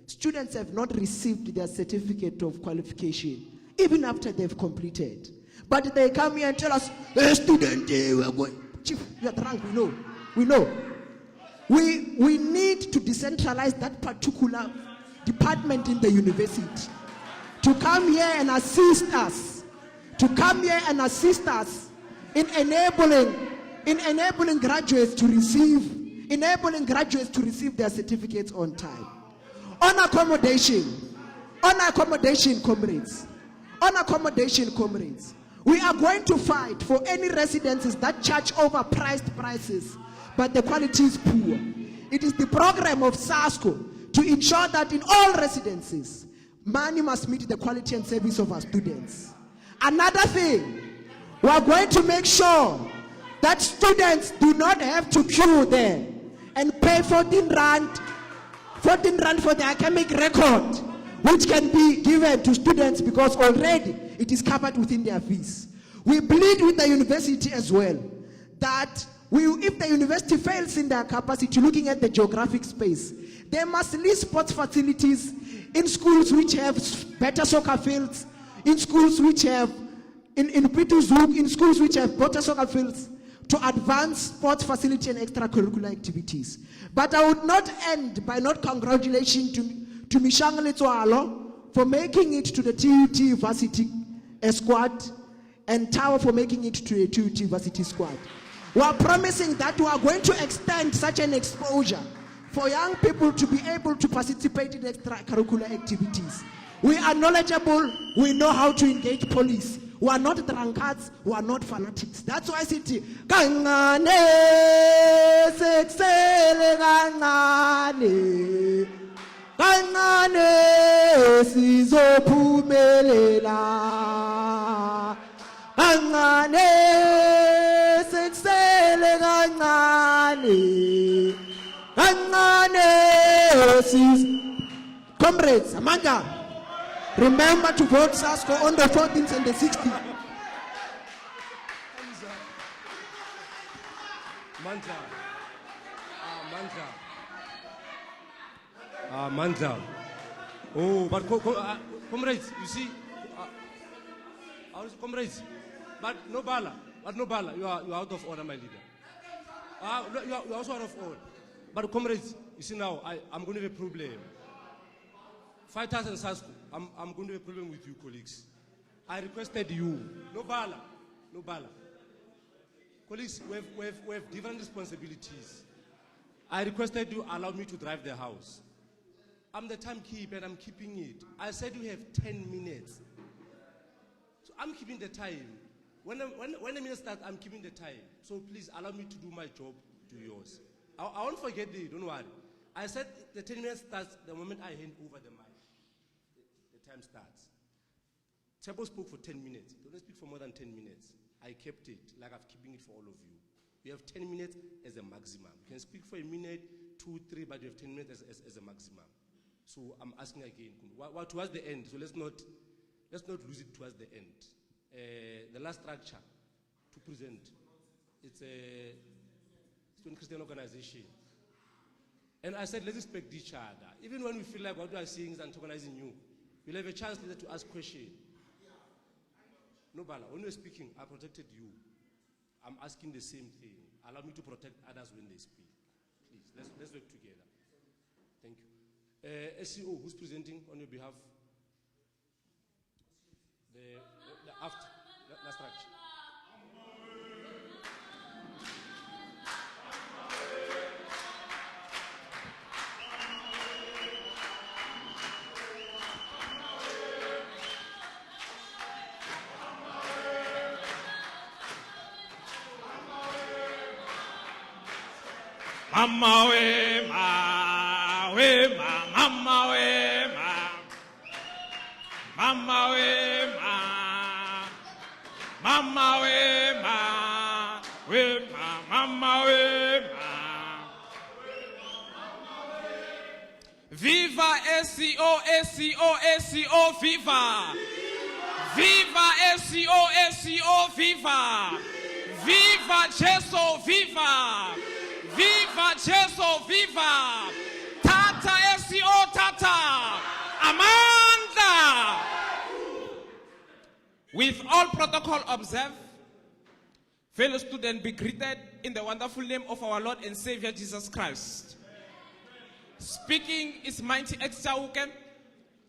Students have not received their certificate of qualification, even after they've completed. But they come here and tell us, hey, student, we are going. Chief, you are drunk, we know. We need to decentralize that particular department in the university to come here and assist us, in enabling graduates to receive their certificates on time. On accommodation, comrades. We are going to fight for any residences that charge overpriced prices, but the quality is poor. It is the program of SASCO to ensure that in all residences, money must meet the quality and service of our students. Another thing, we are going to make sure that students do not have to queue there and pay 14 rand for the academic record, which can be given to students because already it is covered within their fees. We plead with the university as well that if the university fails in their capacity, looking at the geographic space, they must list sports facilities in schools which have better soccer fields, in schools which have, in schools which have better soccer fields, to advance sports facility and extracurricular activities. But I would not end by not congratulating to Mishang Letsoalo for making it to the TUT varsity squad and Tower for making it to the TUT varsity squad. We are promising that we are going to extend such an exposure for young people to be able to participate in extracurricular activities. We are knowledgeable, we know how to engage police. We are not drunkards, we are not fanatics. That's why I say, Kangane, seksele kangane, kangane, sizophumelela, kangane, seksele kangane, kangane, Comrades, Amanda, remember to vote SASCO on the 14th and the 16th. Manta. Oh, but comrades, you see, comrades, but no bala, you are out of order, my leader. You are also out of order. But comrades, You see now, I'm going to have a problem. Fighters and SASCO, I'm going to have a problem with you, colleagues. I requested you. No bala. No bala. Colleagues, we have different responsibilities. I requested you allow me to drive the house. I'm the timekeeper and I'm keeping it. I said you have 10 minutes. So I'm keeping the time. When the minute starts, I'm keeping the time. So please allow me to do my job, do yours. I won't forget it, don't worry. I said the 10 minutes starts the moment I hand over the mic. The time starts. Tebo spoke for 10 minutes. Don't speak for more than 10 minutes. I kept it, like I'm keeping it for all of you. We have 10 minutes as a maximum. You can speak for a minute, 2, 3, but you have 10 minutes as a maximum. So I'm asking again, towards the end, so let's not lose it towards the end. The last structure to present, it's a student Christian organization. And I said, let's respect each other. Even when we feel like what we are seeing is antagonizing you, you'll have a chance later to ask questions. No, Bala, when you're speaking, I protected you. I'm asking the same thing. Allow me to protect others when they speak. Please, let's work together. Thank you. SEO, who's presenting on your behalf? The after, last structure. Mama we ma, mama we ma, mama we ma, mama we ma, mama we ma. Viva SEO, SEO, SEO, viva! Viva SEO, SEO, viva! Viva Jesu, viva! Viva Jesu, viva! Tata SEO, tata! Amanda! With all protocol observed, fellow students, be greeted in the wonderful name of our Lord and Savior Jesus Christ. Speaking is Mighty X Chauke,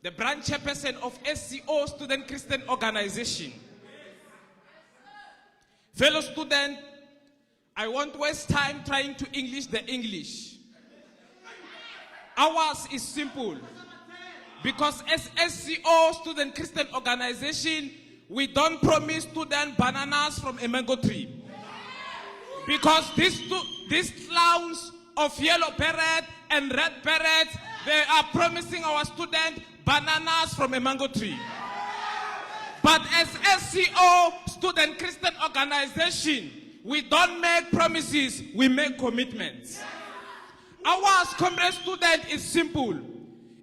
the branch chairperson of SEO Student Christian Organization. Fellow students, I won't waste time trying to English the English. Ours is simple. Because as SEO Student Christian Organization, we don't promise students bananas from a mango tree. Because these clowns of yellow parrot and red parrot, they are promising our students bananas from a mango tree. But as SEO Student Christian Organization, we don't make promises, we make commitments. Our comrade student is simple,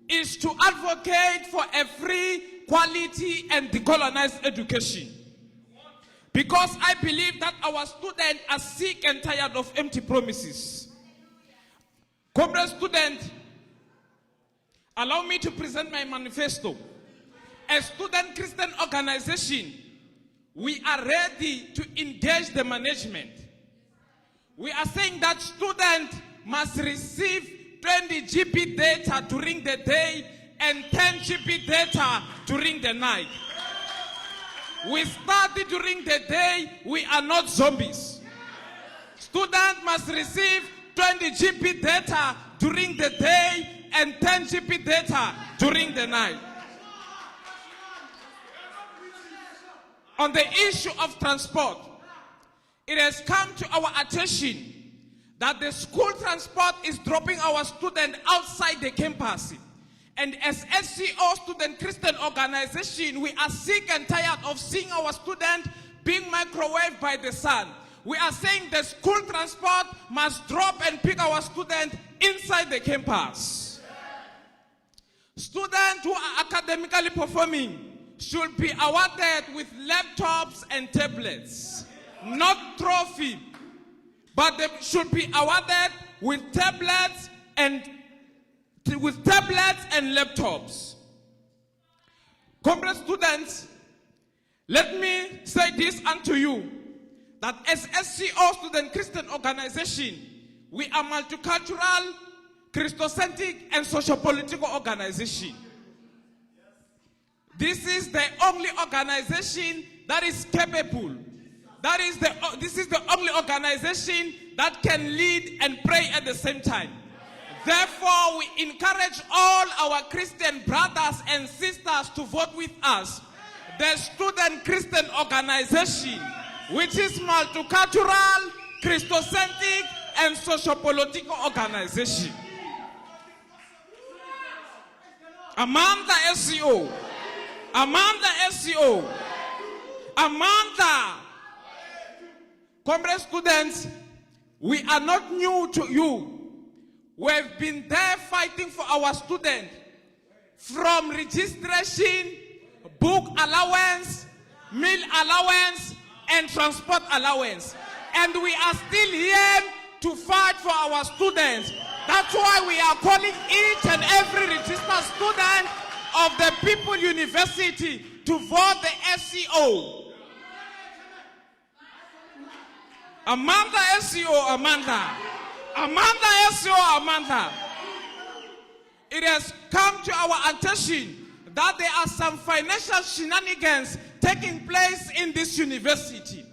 is to advocate for a free, quality and decolonized education. Because I believe that our students are sick and tired of empty promises. Comrade student, allow me to present my manifesto. As Student Christian Organization, we are ready to engage the management. We are saying that students must receive 20 GB data during the day and 10 GB data during the night. We study during the day, we are not zombies. Students must receive 20 GB data during the day and 10 GB data during the night. On the issue of transport, it has come to our attention that the school transport is dropping our students outside the campus. And as SEO Student Christian Organization, we are sick and tired of seeing our students being microwaved by the sun. We are saying the school transport must drop and pick our students inside the campus. Students who are academically performing should be awarded with laptops and tablets, not trophy, but they should be awarded with tablets and laptops. Comrade students, let me say this unto you, that as SCO Student Christian Organization, we are multicultural, Christocentric and socio-political organization. This is the only organization that is capable. This is the only organization that can lead and pray at the same time. Therefore, we encourage all our Christian brothers and sisters to vote with us. The Student Christian Organization, which is multicultural, Christocentric, and socio-political organization. Amanda SCO. Amanda SCO. Amanda. Comrade students, we are not new to you. We've been there fighting for our students. From registration, book allowance, meal allowance, and transport allowance. And we are still here to fight for our students. That's why we are calling each and every registered student of the People University to vote the SCO. Amanda SCO, Amanda. Amanda SCO, Amanda. It has come to our attention that there are some financial shenanigans taking place in this university.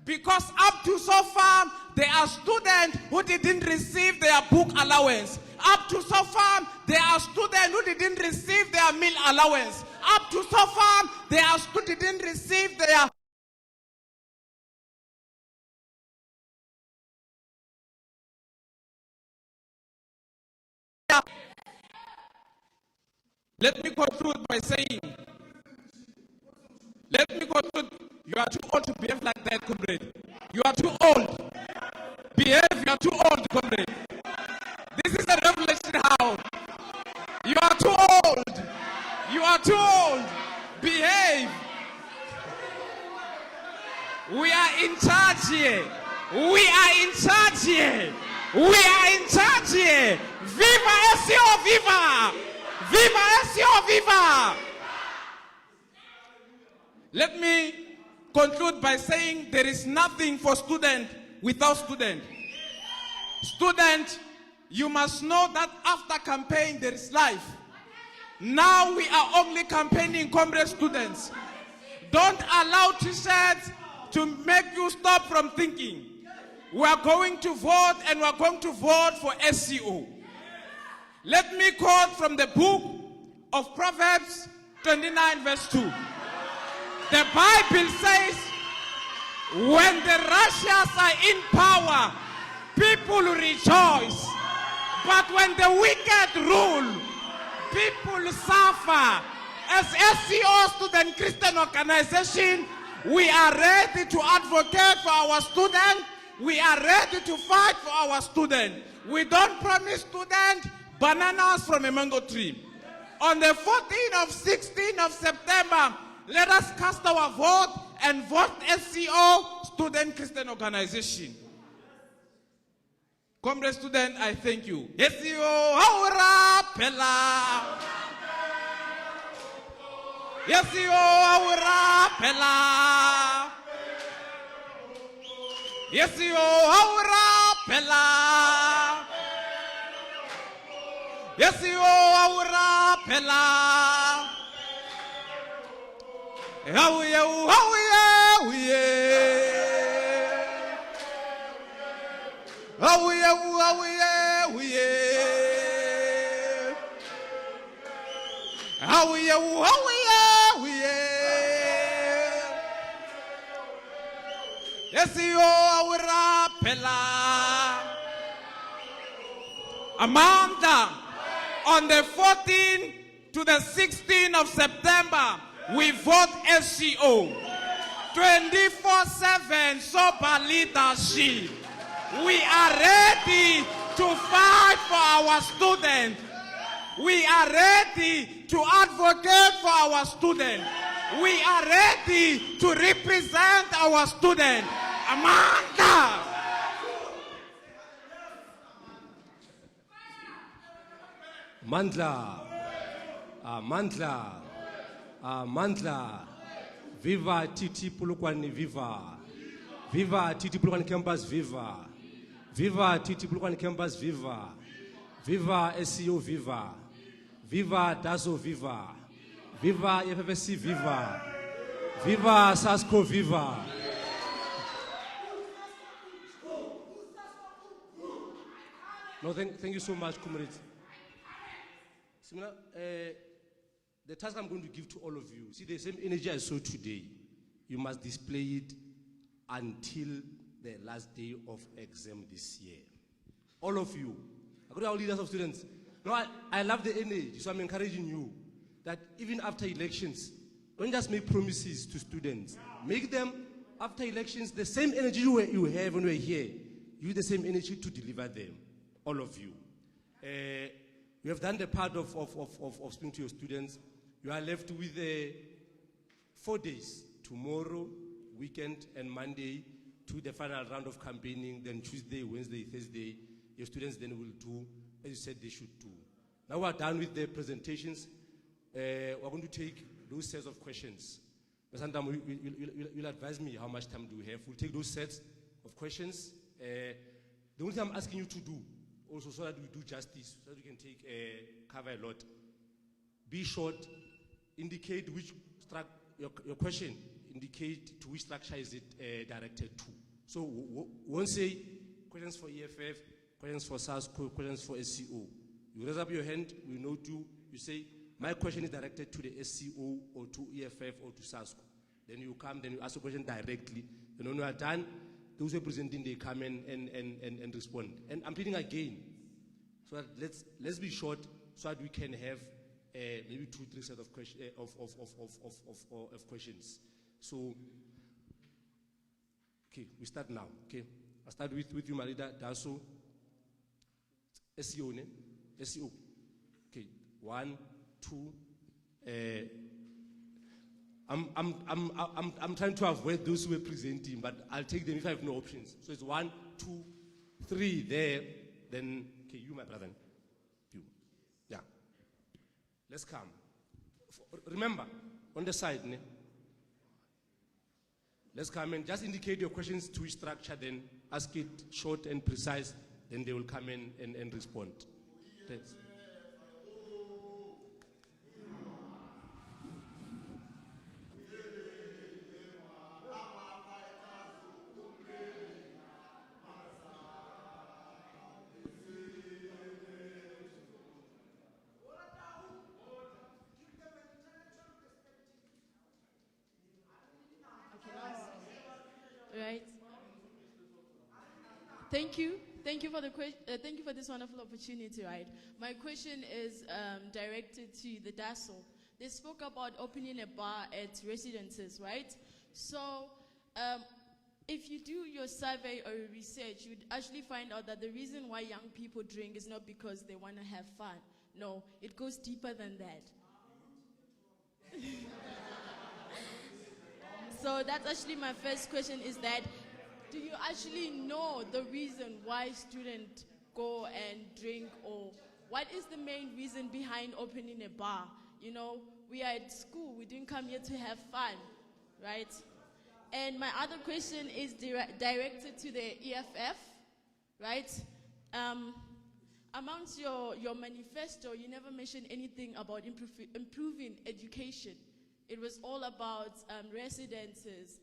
Because up to so far, there are students who didn't receive their book allowance. Up to so far, there are students who didn't receive their meal allowance. Up to so far, there are students who didn't receive their... Let me conclude by saying, you are too old to behave like that, comrade. You are too old. Behave, you are too old, comrade. This is a revelation how. You are too old. You are too old. Behave. We are in charge here. We are in charge here. We are in charge here. Viva SCO, viva! Viva SCO, viva! Let me conclude by saying there is nothing for student without student. Student, you must know that after campaign there is life. Now we are only campaigning, comrade students. Don't allow t-shirts to make you stop from thinking. We are going to vote, and we are going to vote for SCO. Let me quote from the book of Proverbs 29 verse 2. The Bible says, when the righteous are in power, people rejoice. But when the wicked rule, people suffer. As SCO Student Christian Organization, we are ready to advocate for our students. We are ready to fight for our students. We don't promise students bananas from a mango tree. On the 14th of 16th of September, let us cast our vote and vote SCO Student Christian Organization. Comrade student, I thank you. SCO Aura Pella. SCO Aura Pella. SCO Aura Pella. SCO Aura Pella. Hauye, hauye, hauye. Hauye, hauye, hauye. Hauye, hauye, hauye. SCO Aura Pella. Amanda, on the 14th to the 16th of September, we vote SCO. 24/7 sober leadership. We are ready to fight for our students. We are ready to advocate for our students. We are ready to represent our students. Amanda! Mandla, Mandla, Mandla, viva Titi Polokwane, viva, viva Titi Polokwane Campus, viva, viva Titi Polokwane Campus, viva, Viva SEO, viva. Viva DASO, viva. Viva FFSC, viva. Viva SASCO, viva. No, thank you so much, comrades. Simona, the task I'm going to give to all of you, see the same energy I saw today, you must display it until the last day of exam this year. All of you, I go to our leaders of students. No, I love the energy, so I'm encouraging you that even after elections, don't just make promises to students. Make them, after elections, the same energy you have when we're here, use the same energy to deliver them, all of you. You have done the part of speaking to your students. You are left with 4 days, tomorrow, weekend, and Monday, to the final round of campaigning, then Tuesday, Wednesday, Thursday, your students then will do, as you said they should do. Now we're done with the presentations. We're going to take those sets of questions. Sometime you'll advise me how much time do we have. We'll take those sets of questions. The only thing I'm asking you to do, also so that we do justice, so that we can cover a lot. Be short, indicate which your question, indicate to which structure is it directed to. So we won't say questions for EFF, questions for SASCO, questions for SCO. You raise up your hand, we note you, you say, my question is directed to the SCO or to EFF or to SASCO. Then you come, then you ask the question directly. And when you are done, those who are presenting, they come and respond. And I'm pleading again, so that let's be short, so that we can have maybe 2-3 sets of questions. So, okay, we start now. Okay, I start with you, Marida Daso. SEO, ne? SEO. Okay, 1, 2. I'm trying to avoid those who are presenting, but I'll take them if I have no options. So it's 1, 2, 3 there. Then, okay, you, my brother. You. Yeah. Let's come. Remember, on the side, ne? Let's come and just indicate your questions to which structure, then ask it short and precise, then they will come in and respond. Thanks. Right. Thank you. Thank you for the thank you for this wonderful opportunity. Right. My question is directed to the DASO. They spoke about opening a bar at residences, right? So, if you do your survey or your research, you'd actually find out that the reason why young people drink is not because they want to have fun. No, it goes deeper than that. So that's actually my first question, is that do you actually know the reason why students go and drink, or what is the main reason behind opening a bar? You know, we are at school, we didn't come here to have fun, right? And my other question is directed to the EFF, right? Amongst your manifesto, you never mentioned anything about improving education. It was all about residences,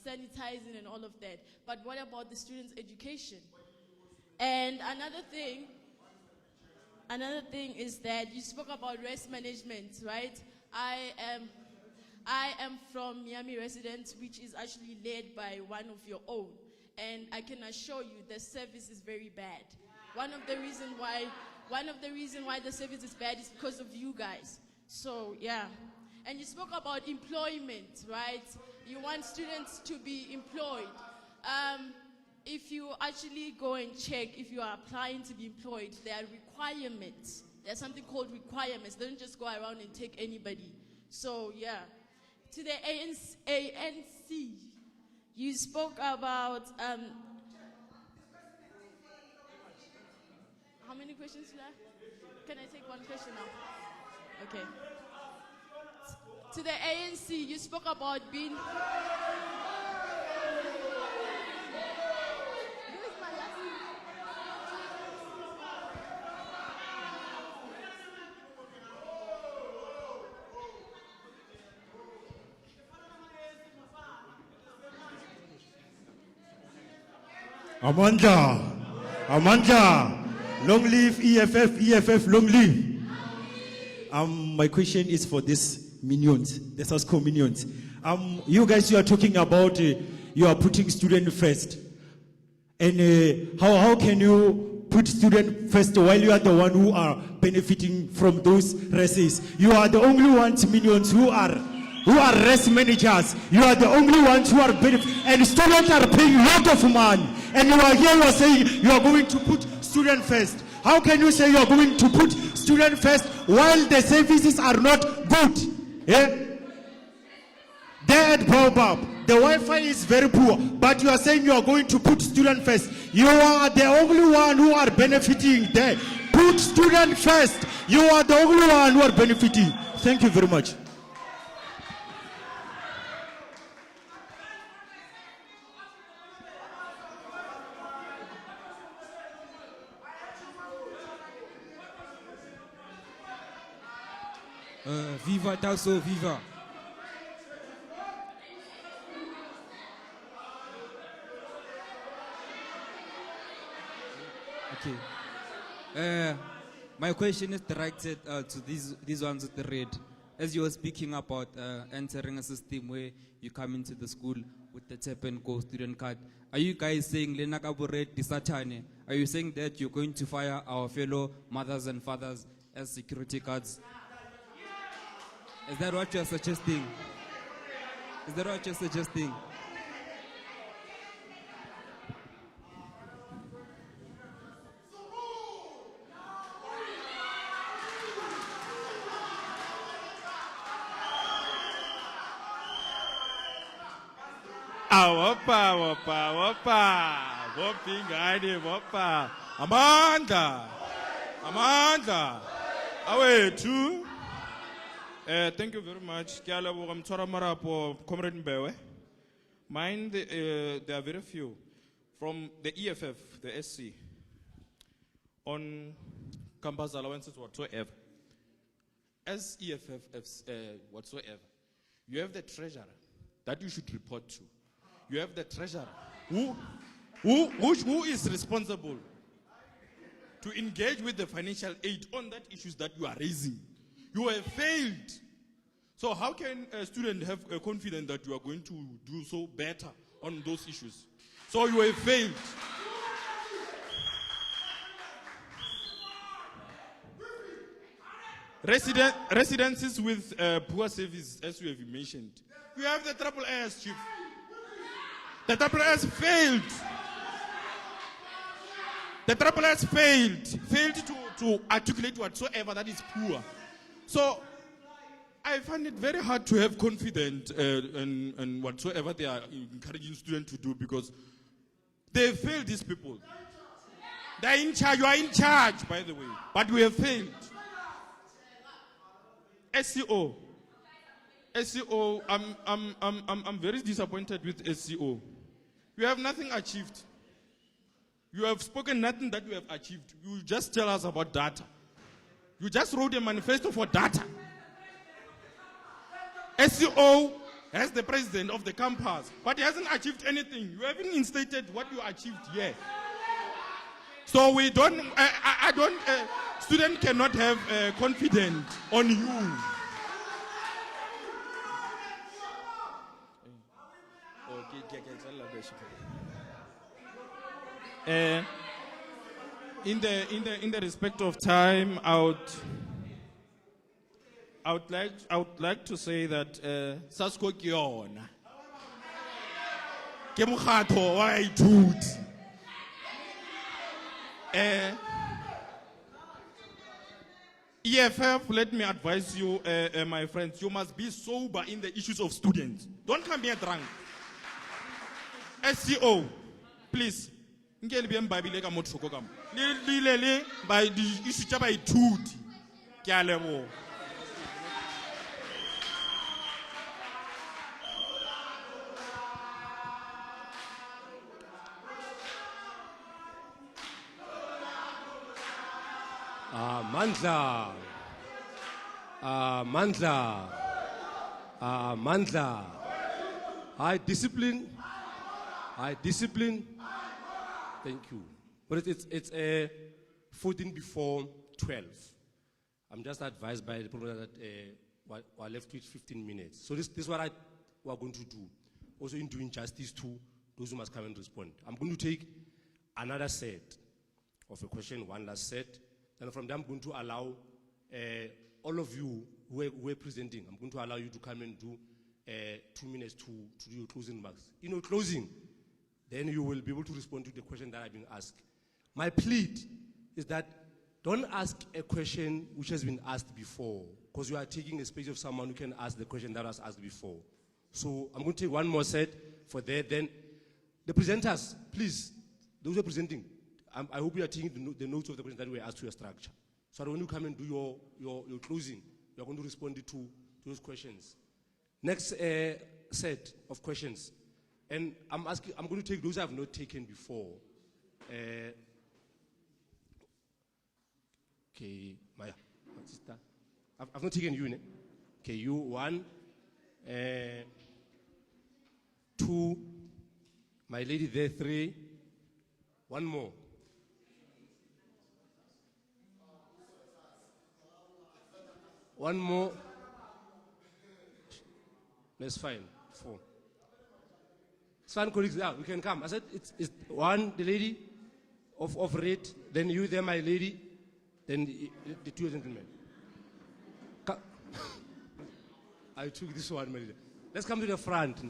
sanitizing and all of that. But what about the students' education? And another thing is that you spoke about risk management, right? I am from Miami Residence, which is actually led by one of your own. And I can assure you the service is very bad. One of the reasons why the service is bad is because of you guys. So, yeah. And you spoke about employment, right? You want students to be employed. If you actually go and check if you are applying to be employed, there are requirements. There's something called requirements. They don't just go around and take anybody. So, yeah. To the ANC, you spoke about... how many questions do I have? Can I take one question now? Okay. To the ANC, you spoke about being... Amanda, long live EFF, long live. My question is for these minions, the SASCO minions. You guys, you are talking about you are putting student first. And how can you put student first while you are the one who are benefiting from those races? You are the only ones, minions, who are race managers. You are the only ones who are benefiting, and students are paying a lot of money. And you are here, you are saying you are going to put student first. How can you say you are going to put student first while the services are not good? Yeah? There at Baobab, the Wi-Fi is very poor, but you are saying you are going to put student first. You are the only one who are benefiting there. Put student first. You are the only one who are benefiting. Thank you very much. Viva Taso, viva. Okay. My question is directed to these ones with the red. As you were speaking about entering a system where you come into the school with the tap and go student card, are you guys saying Lenakabo red disatane? Are you saying that you're going to fire our fellow mothers and fathers as security guards? Is that what you're suggesting? Is that what you're suggesting? Amanda. Awethu. Thank you very much. Comrade Mbewe. Mine, there are very few. From the EFF, the SC, on campus allowances whatsoever. As EFF whatsoever, you have the treasurer that you should report to. You have the treasurer who is responsible to engage with the financial aid on that issues that you are raising. You have failed. So how can a student have confidence that you are going to do so better on those issues? So you have failed. Residences with poor service, as you have mentioned. You have the Triple S, Chief. The Triple S failed. The Triple S failed to articulate whatsoever that is poor. So I find it very hard to have confidence in whatsoever they are encouraging students to do, because they failed, these people. They are in charge. You are in charge, by the way, but we have failed. SCO, I'm very disappointed with SCO. You have nothing achieved. You have spoken nothing that you have achieved. You just tell us about data. You just wrote a manifesto for data. SCO has the president of the campus, but he hasn't achieved anything. You haven't instated what you achieved yet. So we don't, student cannot have confidence on you. In the respect of time, I would like to say that Sasko Kiona Kemuhato why dude EFF, let me advise you, my friends, you must be sober in the issues of students. Don't come here drunk. SCO, please. Ngeli bien Bible ka motho go kam. Le by the issue tsa ba ithuti. Ke a lebo. Mandla. High discipline. Thank you. But it's 14 before 12. I'm just advised by the program that we're left with 15 minutes. So this is what we're going to do. Also in doing justice to those who must come and respond. I'm going to take another set of a question, one last set. And from there I'm going to allow all of you who are presenting, I'm going to allow you to come and do 2 minutes to do your closing remarks. In your closing, then you will be able to respond to the question that I've been asked. My plea is that don't ask a question which has been asked before, because you are taking a space of someone who can ask the question that was asked before. So I'm going to take one more set for that. Then the presenters, please, those who are presenting, I hope you are taking the notes of the question that we asked to your structure. So that when you come and do your closing, you are going to respond to those questions. Next set of questions. And I'm going to take those I have not taken before. Okay, Maya, my sister. I've not taken you, ne? Okay, you, 1, 2, my lady there, 3, 1 more. One more. That's fine. 4. It's fine, colleagues. Yeah, we can come. I said it's 1, the lady of red, then you there, my lady, then the 2 gentlemen. I took this one, my lady. Let's come to the front.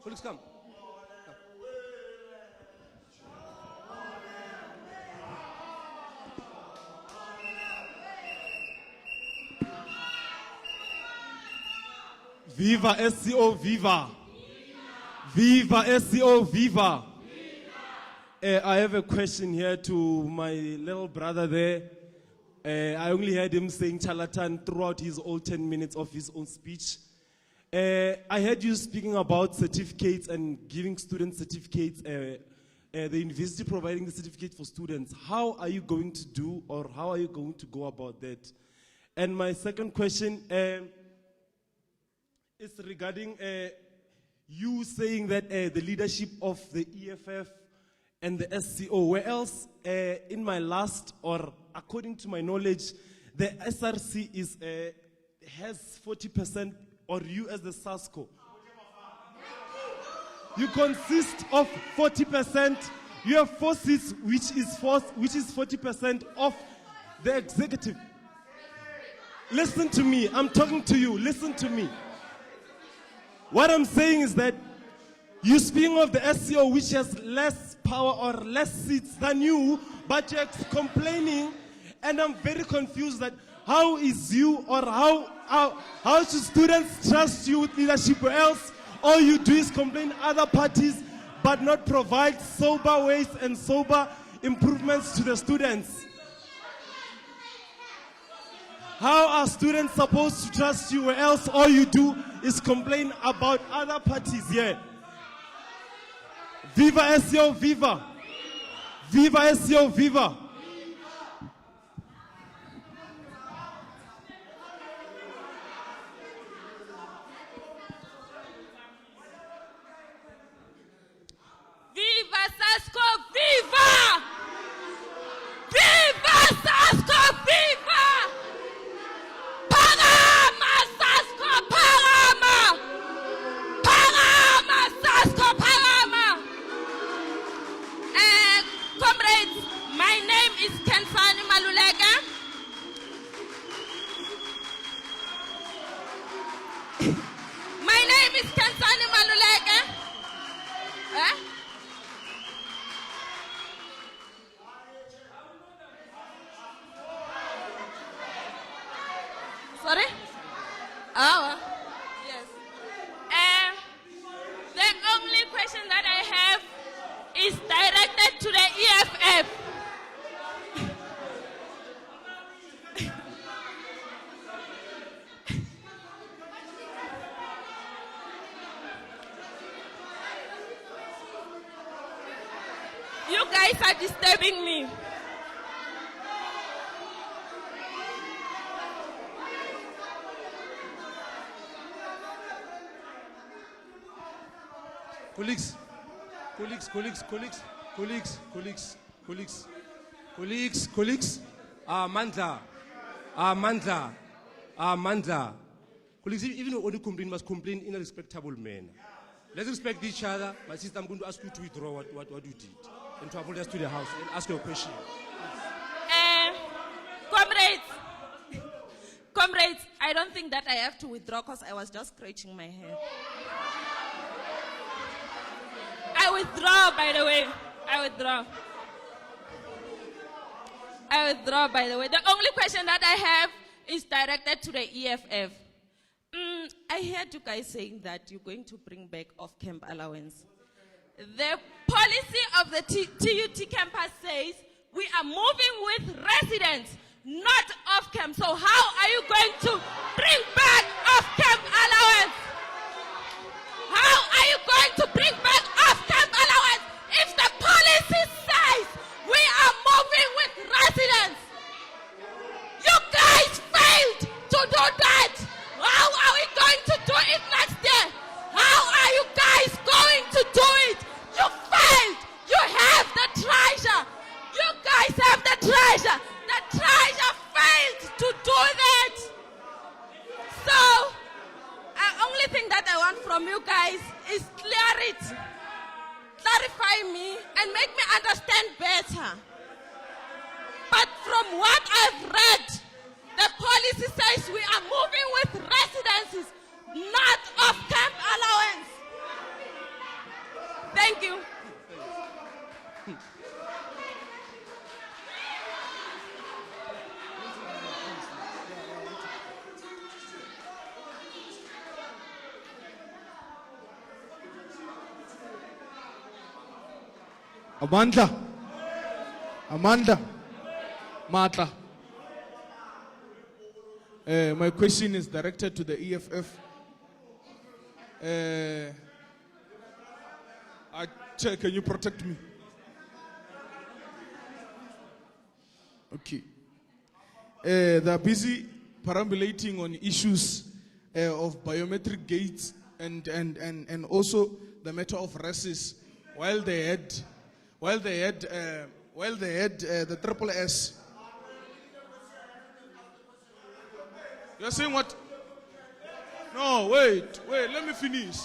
Colleagues, come. Viva SCO, viva! Viva SCO, viva! I have a question here to my little brother there. I only heard him saying charlatan throughout his all 10 minutes of his own speech. I heard you speaking about certificates and giving students certificates, the university providing the certificate for students. How are you going to do, or how are you going to go about that? And my second question is regarding you saying that the leadership of the EFF and the SCO, where else in my last, or according to my knowledge, the SRC has 40%, or you as the SASCO. You consist of 40%, you have 4 seats, which is 40% of the executive. Listen to me, I'm talking to you, listen to me. What I'm saying is that you speaking of the SCO, which has less power or less seats than you, but you're complaining, and I'm very confused that how is you, or how should students trust you with leadership, or else all you do is complain other parties but not provide sober ways and sober improvements to the students? How are students supposed to trust you, or else all you do is complain about other parties here? Viva SCO, viva! Viva SCO, viva! Viva Sasco, viva! Viva Sasco, viva! Parama Sasco, parama! Parama Sasco, parama! Comrades, my name is Kensani Malulega. My name is Kensani Malulega. Sorry? Oh, yes. The only question that I have is directed to the EFF. guys are disturbing me. Colleagues, Mandla. Colleagues, even when you complain, must complain in a respectable manner. Let's respect each other. My sister, I'm going to ask you to withdraw what you did and to apologize to the house and ask your question. Comrades, I don't think that I have to withdraw because I was just scratching my head. I withdraw, by the way. I withdraw, by the way. The only question that I have is directed to the EFF. I heard you guys saying that you're going to bring back off-camp allowance. The policy of the TUT campus says we are moving with residents, not off-camp. So how are you going to bring back off-camp allowance? How are you going to bring back off-camp allowance if the policy says we are moving with residents? You guys failed to do that. How are we going to do it next year? How are you guys going to do it? You failed. You have the treasure. You guys have the treasure. The treasure failed to do that. So, the only thing that I want from you guys is clarity. Clarify me and make me understand better. But from what I've read, the policy says we are moving with residences, not off-camp allowance. Thank you. Amanda, Martha. My question is directed to the EFF. Chair, can you protect me? Okay. They're busy perambulating on issues of biometric gates and also the matter of races while they had the triple S. You're saying what? No, wait, let me finish.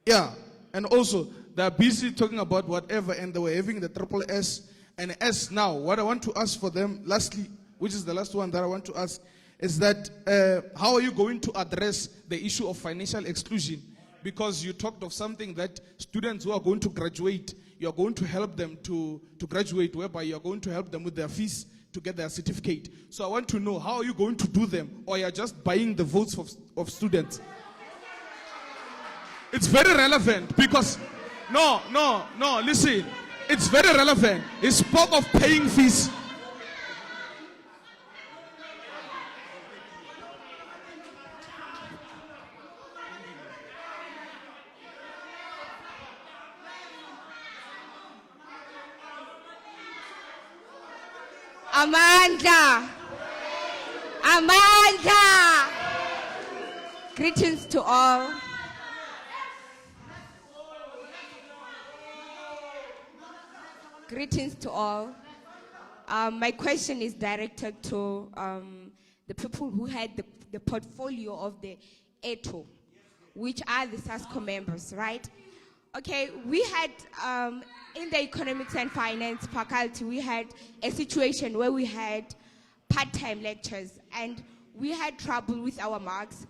Yeah, and also they're busy talking about whatever, and they were having the triple S and S now. What I want to ask for them, lastly, which is the last one that I want to ask, is that how are you going to address the issue of financial exclusion? Because you talked of something that students who are going to graduate, you are going to help them to graduate, whereby you are going to help them with their fees to get their certificate. So I want to know, how are you going to do them, or you are just buying the votes of students? It's very relevant because, no, listen, it's very relevant. He spoke of paying fees. Amanda. Greetings to all. My question is directed to the people who had the portfolio of the ETO, which are the SASCO members, right? Okay, we had, in the economics and finance faculty, we had a situation where we had part-time lectures and we had trouble with our marks.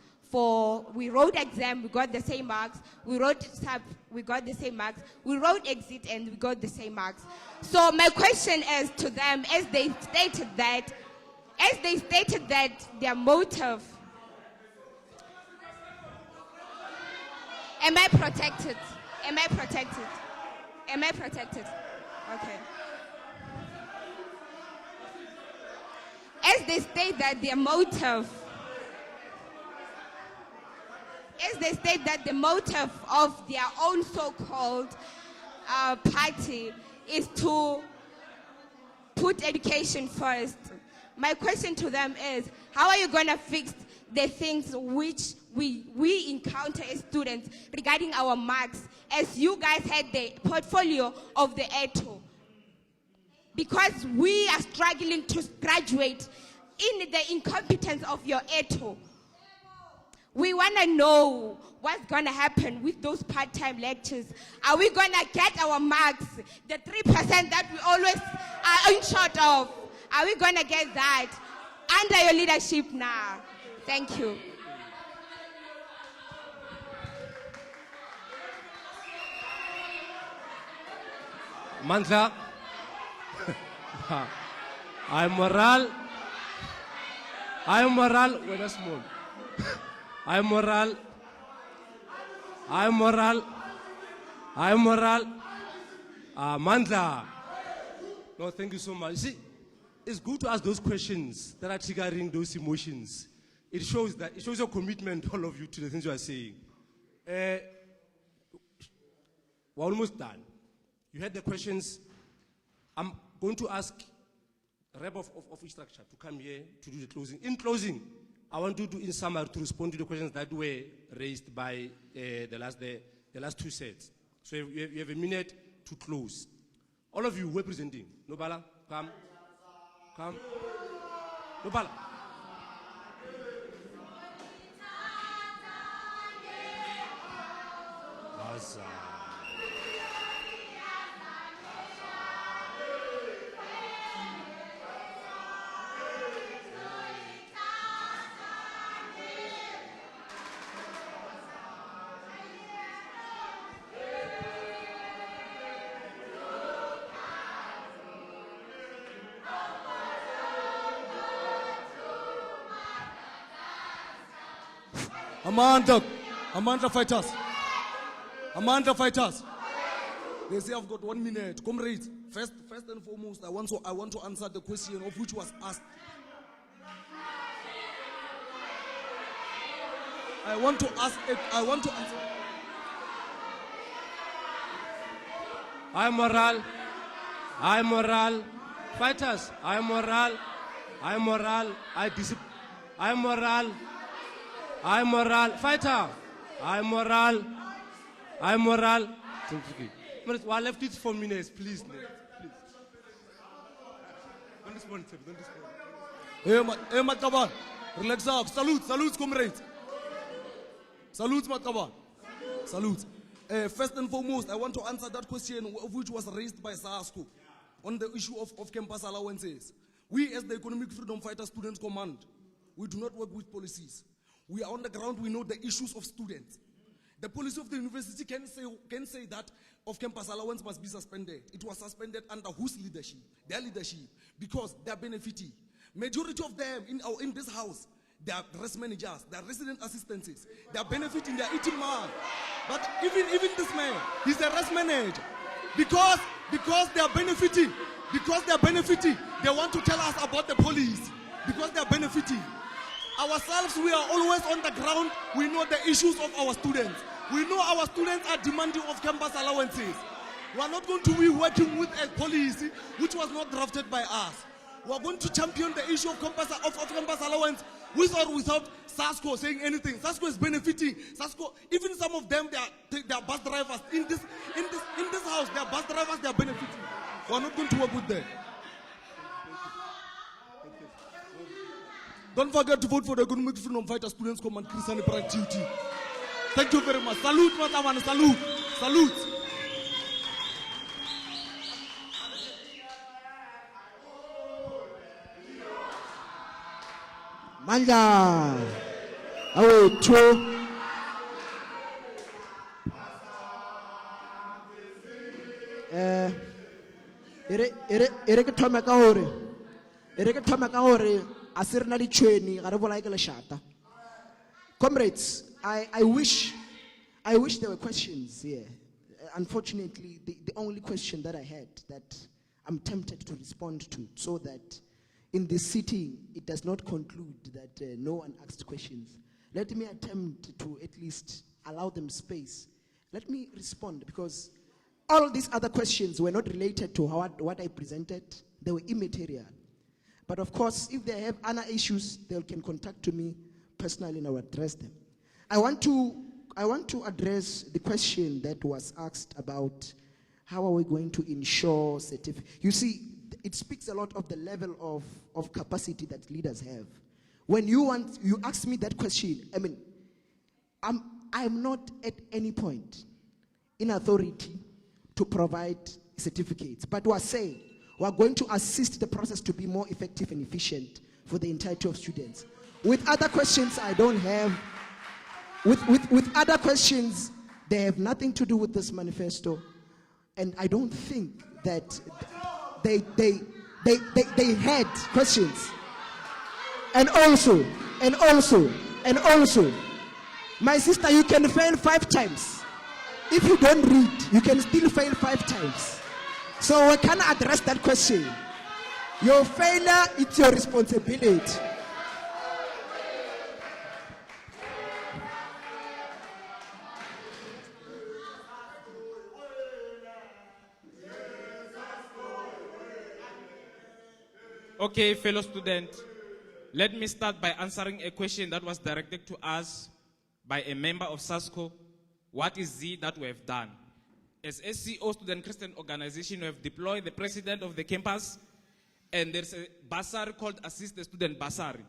We wrote exam, we got the same marks. We wrote sub, we got the same marks. We wrote exit and we got the same marks. So my question is to them, as they stated that their motive. Am I protected? Okay. As they state that their motive as they state that the motive of their own so-called party is to put education first. My question to them is, how are you going to fix the things which we encounter as students regarding our marks, as you guys had the portfolio of the ETO? Because we are struggling to graduate in the incompetence of your ETO. We want to know what's going to happen with those part-time lectures. Are we going to get our marks, the 3% that we always are in short of? Are we going to get that under your leadership now? Thank you. Mandla, I'm moral, when small. I'm moral. Mandla. No, thank you so much. See, it's good to ask those questions that are triggering those emotions. It shows your commitment, all of you, to the things you are saying. We're almost done. You had the questions. I'm going to ask rep of each structure to come here to do the closing. In closing, I want you to, in summary, to respond to the questions that were raised by the last two sets. So you have a minute to close. All of you representing. Nobala, come. Nobala. Amanda fighters. Amanda fighters. They say I've got 1 minute. Comrades, first and foremost, I want to answer the question of which was asked. I want to answer. I'm moral. Fighters, I'm moral. Fighter, I'm moral. I left it 4 minutes, please. Don't respond. Hey, Mataban, relax up. Salute, comrades. Salute, Mataban. Salute. First and foremost, I want to answer that question which was raised by SASCO on the issue of campus allowances. We, as the Economic Freedom Fighter Students Command, we do not work with policies. We are on the ground, we know the issues of students. The policy of the university can say that off-campus allowance must be suspended. It was suspended under whose leadership? Their leadership. Because they are benefiting. Majority of them in this house, they are rest managers, they are resident assistants. They are benefiting, they are eating man. But even this man, he's a rest manager. Because they are benefiting. They want to tell us about the police. Because they are benefiting. Ourselves, we are always on the ground. We know the issues of our students. We know our students are demanding of campus allowances. We are not going to be working with a policy which was not drafted by us. We are going to champion the issue of campus allowance with or without SASCO saying anything. SASCO is benefiting. SASCO, even some of them, they are bus drivers. In this house, they are bus drivers, they are benefiting. We are not going to work with them. Don't forget to vote for the Economic Freedom Fighter Students Command Christian Pride Duty. Thank you very much. Salute, Mataman. Salute. Manda. Awe two. Ere ke thoma ka hore a se rena ditšhweni ga re bolae ke lešata. Comrades, I wish there were questions here. Unfortunately, the only question that I had that I'm tempted to respond to, so that in this sitting it does not conclude that no one asked questions. let me attempt to at least allow them space. Let me respond, because all these other questions were not related to what I presented. They were immaterial. But of course, if they have other issues, they can contact me personally and I will address them. I want to address the question that was asked about how are we going to ensure certificate. You see, it speaks a lot of the level of capacity that leaders have. When you ask me that question, I mean, I'm not at any point in authority to provide certificates, but we are saying we are going to assist the process to be more effective and efficient for the entirety of students. With other questions, I don't have. With other questions, they have nothing to do with this manifesto, and I don't think that they had questions. And also, my sister, you can fail 5 times. If you don't read, you can still fail 5 times. So we can address that question. Your failure, it's your responsibility. Okay, fellow student, let me start by answering a question that was directed to us by a member of SASCO. What is it that we have done? As SCO Student Christian Organization, we have deployed the president of the campus, and there's a bursary called Assist the Student Bursary.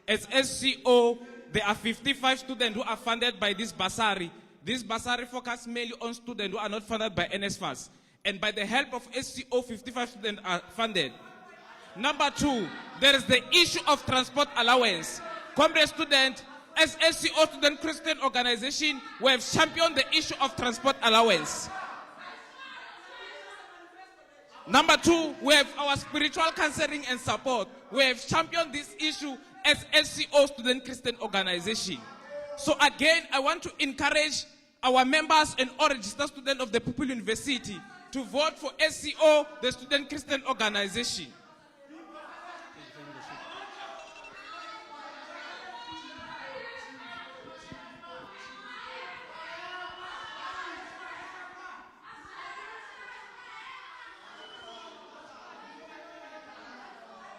As SCO, there are 55 students who are funded by this bursary. This bursary focuses mainly on students who are not funded by NSFAS. And by the help of SCO, 55 students are funded. Number 2, there is the issue of transport allowance. Comrade student, as SCO Student Christian Organization, we have championed the issue of transport allowance. Number 2, we have our spiritual counseling and support. We have championed this issue as SCO Student Christian Organization. So again, I want to encourage our members and all registered students of the People University to vote for SCO, the Student Christian Organization.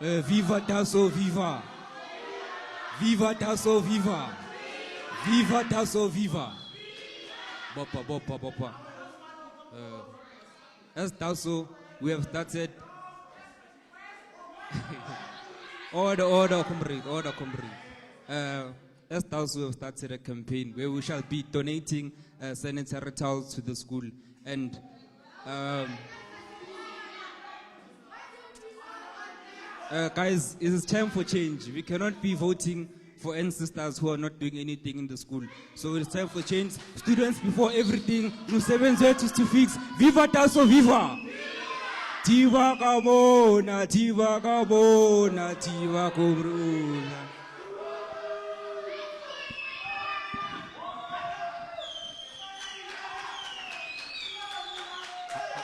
Viva Tasso, viva! Viva Tasso, viva! Viva Tasso, viva! Bopa. As Tasso, we have started. Order, comrade. As Tasso, we have started a campaign where we shall be donating sanitary towels to the school. And guys, it is time for change. We cannot be voting for ancestors who are not doing anything in the school. So it's time for change. Students, before everything, is to fix. Viva Tasso, viva! Tiva Kabona, Tiva Kabona, Tiva Kobruna.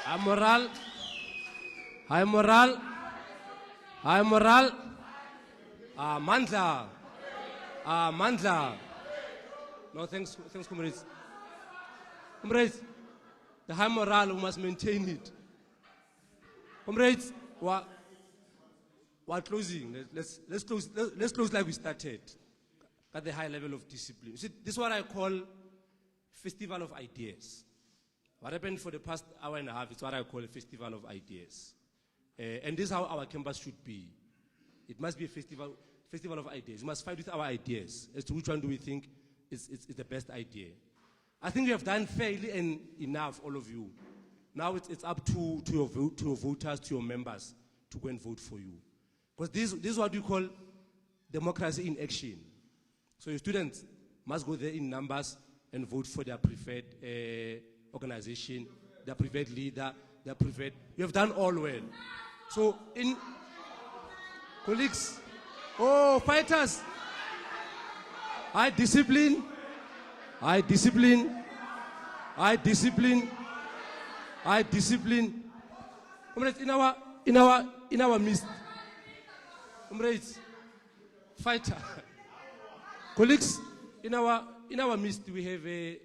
High moral. Mandla. No, thanks, comrades. Comrades, the high morale, we must maintain it. Comrades, we're closing. Let's close like we started. At the high level of discipline. See, this is what I call festival of ideas. What happened for the past hour and a half is what I call a festival of ideas. And this is how our campus should be. It must be a festival of ideas. We must fight with our ideas as to which one do we think is the best idea. I think we have done fairly and enough, all of you. Now it's up to your voters, to your members, to go and vote for you. Because this is what we call democracy in action. So your students must go there in numbers and vote for their preferred organization, their preferred leader, their preferred. You have done all well. So in colleagues, fighters, I discipline. Comrades, in our midst, comrades, fighter, colleagues, in our midst, we have a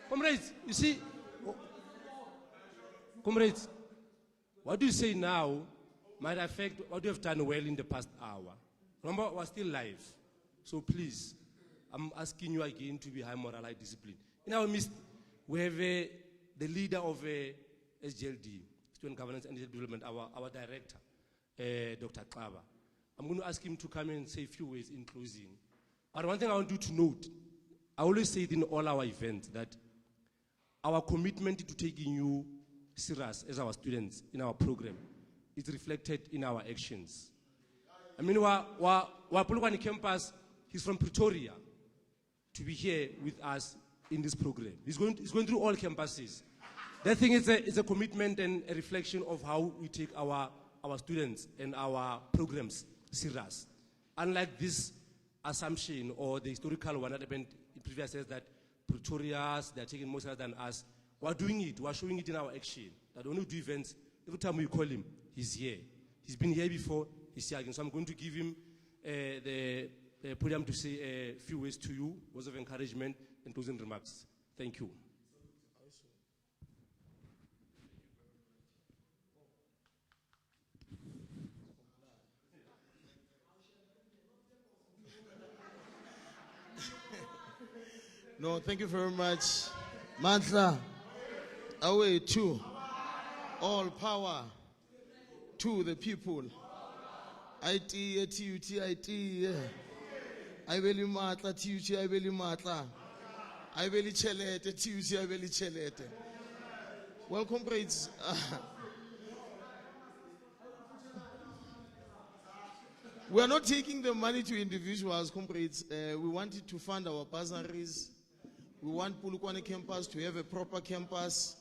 comrades, you see, comrades, what you say now might affect what you have done well in the past hour. Remember, we're still live. So please, I'm asking you again to be high moral, high discipline. In our midst, we have the leader of SGLD, Student Governance and Development, our director, Dr. Klaba. I'm going to ask him to come and say a few words in closing. But one thing I want you to note, I always say it in all our events, that our commitment to taking you serious as our students in our program is reflected in our actions. I mean, Polokwane Campus, he's from Pretoria, to be here with us in this program. He's going through all campuses. That thing is a commitment and a reflection of how we take our students and our programs serious. Unlike this assumption or the historical one that happened in previous years that Pretorians, they're taking more serious than us. We're doing it, we're showing it in our action. That when we do events, every time we call him, he's here. He's been here before, he's here again. So I'm going to give him the podium to say a few words to you, words of encouragement and closing remarks. Thank you. No, thank you very much. Mantla, away to all power to the people. IT, I will matla, TUT, I will matla. I will chelete, TUT, I will chelete. Well, comrades, we are not taking the money to individuals, comrades. We wanted to fund our bursaries. We want Polokwane Campus to have a proper campus.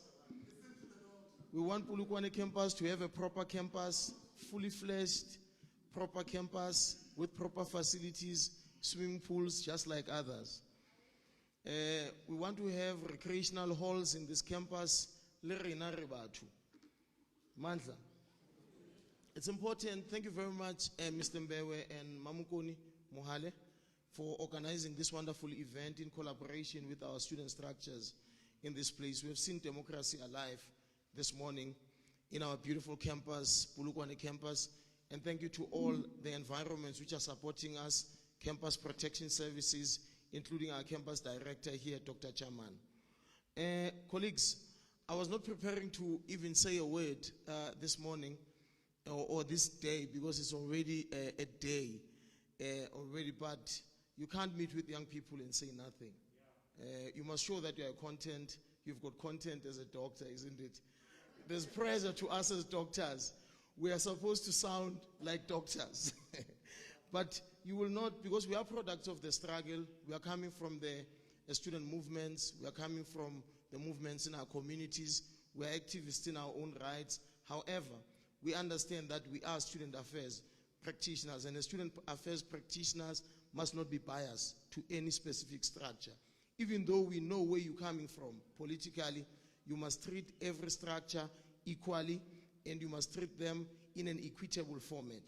We want Polokwane Campus to have a proper campus, fully fledged, proper campus with proper facilities, swimming pools, just like others. We want to have recreational halls in this campus. Mandla. It's important. Thank you very much, Mr. Mbewe and Mamukoni Mohale, for organizing this wonderful event in collaboration with our student structures in this place. We have seen democracy alive this morning in our beautiful campus, Polokwane Campus. And thank you to all the environments which are supporting us, campus protection services, including our campus director here, Dr. Chaman. Colleagues, I was not preparing to even say a word this morning or this day, because it's already a day already, but you can't meet with young people and say nothing. You must show that you are content. You've got content as a doctor, isn't it? There's pressure to us as doctors. We are supposed to sound like doctors. But you will not, because we are products of the struggle. We are coming from the student movements. We are coming from the movements in our communities. We are activists in our own rights. However, we understand that we are student affairs practitioners, and the student affairs practitioners must not be biased to any specific structure. Even though we know where you're coming from politically, you must treat every structure equally, and you must treat them in an equitable format.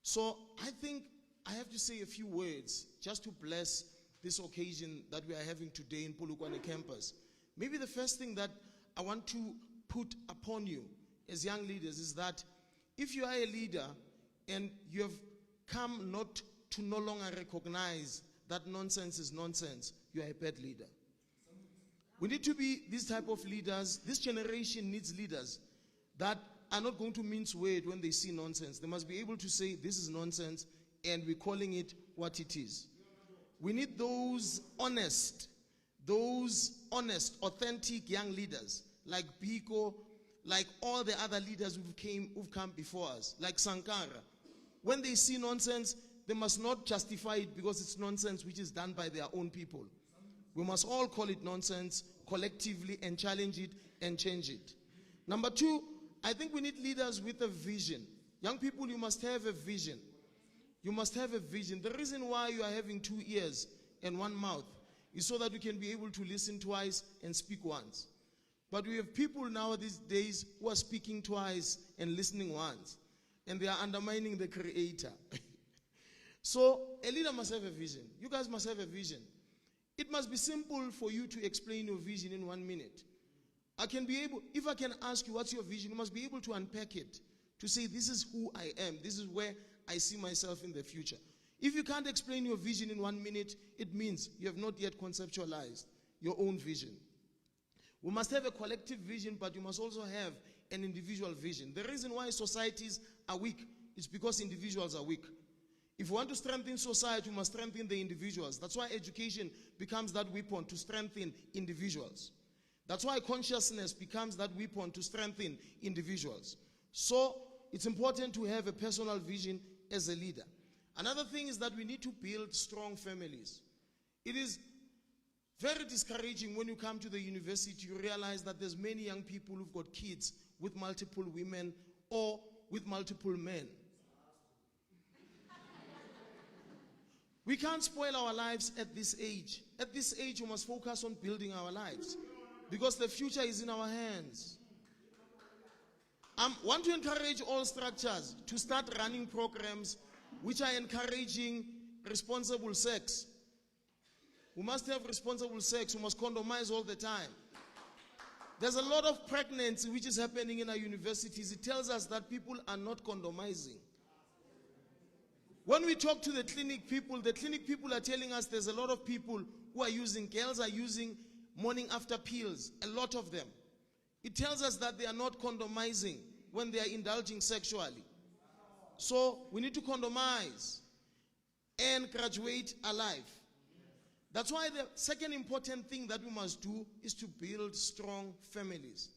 So I think I have to say a few words just to bless this occasion that we are having today in Polokwane Campus. Maybe the first thing that I want to put upon you as young leaders is that if you are a leader and you have come not to no longer recognize that nonsense is nonsense, you are a bad leader. We need to be this type of leaders. This generation needs leaders that are not going to mince words when they see nonsense. They must be able to say, this is nonsense, and we're calling it what it is. We need those honest, authentic young leaders, like Biko, like all the other leaders who've come before us, like Sankara. When they see nonsense, they must not justify it because it's nonsense which is done by their own people. We must all call it nonsense collectively and challenge it and change it. Number two, I think we need leaders with a vision. Young people, you must have a vision. You must have a vision. The reason why you are having 2 ears and 1 mouth is so that you can be able to listen twice and speak once. But we have people now these days who are speaking twice and listening once, and they are undermining the Creator. So a leader must have a vision. You guys must have a vision. It must be simple for you to explain your vision in 1 minute. If I can ask you what's your vision, you must be able to unpack it, to say this is who I am, this is where I see myself in the future. If you can't explain your vision in 1 minute, it means you have not yet conceptualized your own vision. We must have a collective vision, but you must also have an individual vision. The reason why societies are weak is because individuals are weak. If we want to strengthen society, we must strengthen the individuals. That's why education becomes that weapon to strengthen individuals. That's why consciousness becomes that weapon to strengthen individuals. So it's important to have a personal vision as a leader. Another thing is that we need to build strong families. It is very discouraging when you come to the university, you realize that there's many young people who've got kids with multiple women or with multiple men. We can't spoil our lives at this age. At this age, we must focus on building our lives because the future is in our hands. I want to encourage all structures to start running programs which are encouraging responsible sex. We must have responsible sex. We must condomize all the time. There's a lot of pregnancy which is happening in our universities. It tells us that people are not condomizing. When we talk to the clinic people are telling us there's a lot of people who are using, girls are using morning after pills, a lot of them. It tells us that they are not condomizing when they are indulging sexually. So we need to condomize and graduate alive. That's why the second important thing that we must do is to build strong families.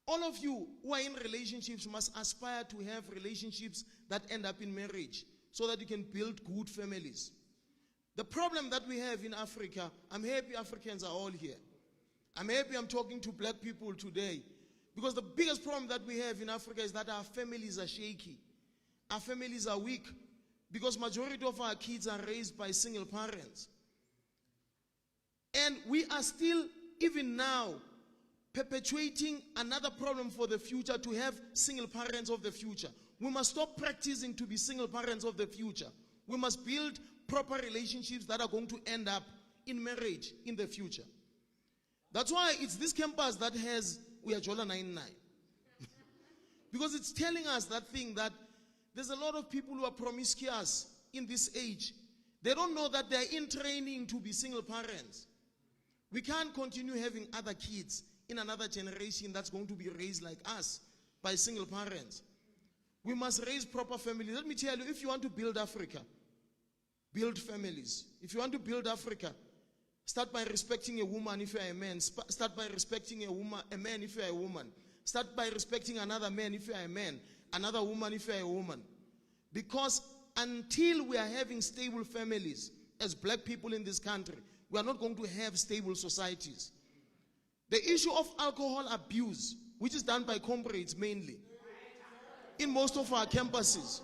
All of you who are in relationships must aspire to have relationships that end up in marriage, so that you can build good families. The problem that we have in Africa, I'm happy Africans are all here. I'm happy I'm talking to black people today, because the biggest problem that we have in Africa is that our families are shaky. Our families are weak, because majority of our kids are raised by single parents. And we are still, even now, perpetuating another problem for the future, to have single parents of the future. We must stop practicing to be single parents of the future. We must build proper relationships that are going to end up in marriage in the future. That's why it's this campus that has Uyajola 99. Because it's telling us that thing, that there's a lot of people who are promiscuous in this age. They don't know that they're in training to be single parents. We can't continue having other kids in another generation that's going to be raised like us by single parents. We must raise proper families. Let me tell you, if you want to build Africa, build families. If you want to build Africa, start by respecting a woman if you are a man. Start by respecting a man if you are a woman. Start by respecting another man if you are a man. Another woman if you are a woman. Because until we are having stable families as black people in this country, we are not going to have stable societies. The issue of alcohol abuse, which is done by comrades mainly, in most of our campuses.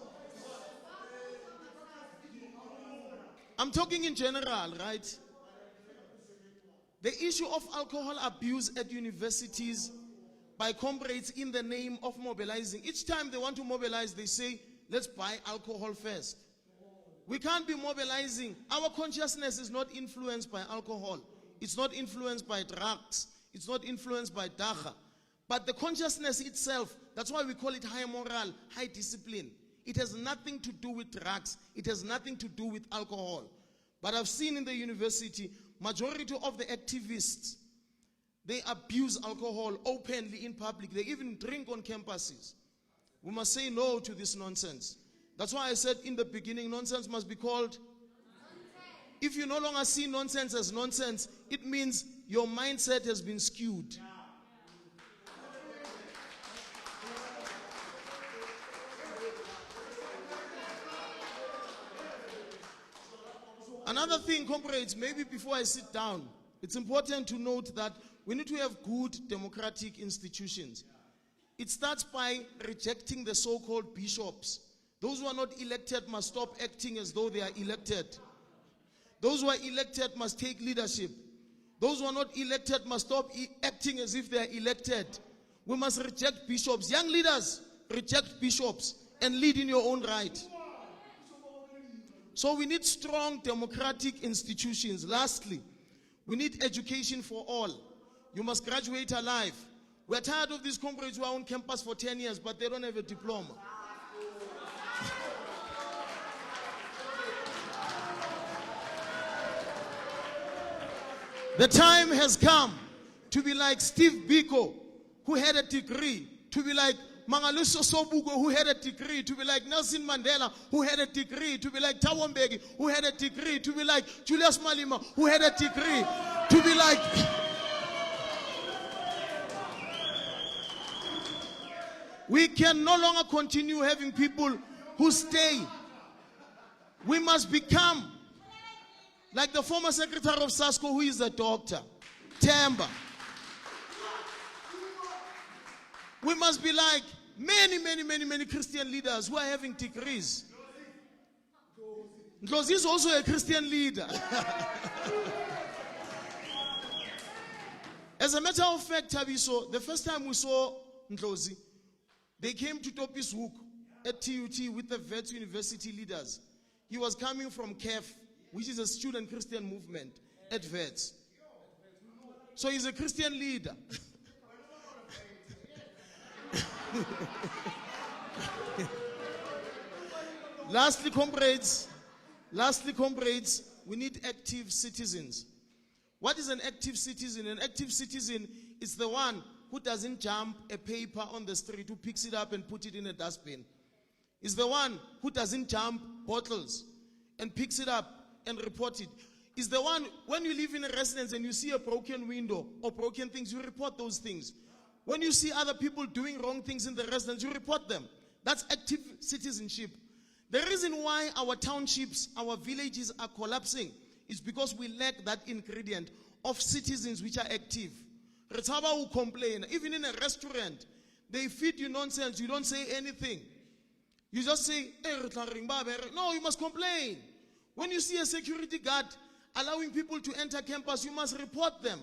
I'm talking in general, right? The issue of alcohol abuse at universities by comrades in the name of mobilizing. Each time they want to mobilize, they say, let's buy alcohol first. We can't be mobilizing. Our consciousness is not influenced by alcohol. It's not influenced by drugs. It's not influenced by dacha. But the consciousness itself, that's why we call it high moral, high discipline. It has nothing to do with drugs. It has nothing to do with alcohol. But I've seen in the university, majority of the activists, they abuse alcohol openly in public. They even drink on campuses. We must say no to this nonsense. That's why I said in the beginning, nonsense must be called nonsense. If you no longer see nonsense as nonsense, it means your mindset has been skewed. Another thing, comrades, maybe before I sit down, it's important to note that we need to have good democratic institutions. It starts by rejecting the so-called bishops. Those who are not elected must stop acting as though they are elected. Those who are elected must take leadership. Those who are not elected must stop acting as if they are elected. We must reject bishops. Young leaders, reject bishops and lead in your own right. So we need strong democratic institutions. Lastly, we need education for all. You must graduate alive. We're tired of these comrades who are on campus for 10 years, but they don't have a diploma. The time has come to be like Steve Biko, who had a degree, to be like Mangaluso Sobugo, who had a degree, to be like Nelson Mandela, who had a degree, to be like Thabo Mbeki, who had a degree, to be like Julius Malema, who had a degree, to be like... We can no longer continue having people who stay. We must become like the former secretary of SASCO, who is a doctor, Temba. We must be like many Christian leaders who are having degrees. Ndlozi is also a Christian leader. As a matter of fact, Tabiso, the first time we saw Ndlozi, they came to Topis Hook at TUT with the Vets University leaders. He was coming from KEF, which is a student Christian movement at Vets. So he's a Christian leader. Lastly, comrades, we need active citizens. What is an active citizen? An active citizen is the one who doesn't jump a paper on the street, who picks it up and put it in a dustbin. Is the one who doesn't jump bottles and picks it up and report it. Is the one, when you live in a residence and you see a broken window or broken things, you report those things. When you see other people doing wrong things in the residence, you report them. That's active citizenship. The reason why our townships, our villages are collapsing is because we lack that ingredient of citizens which are active. Retaba who complain. Even in a restaurant, they feed you nonsense. You don't say anything. You just say, no, you must complain. When you see a security guard allowing people to enter campus, you must report them.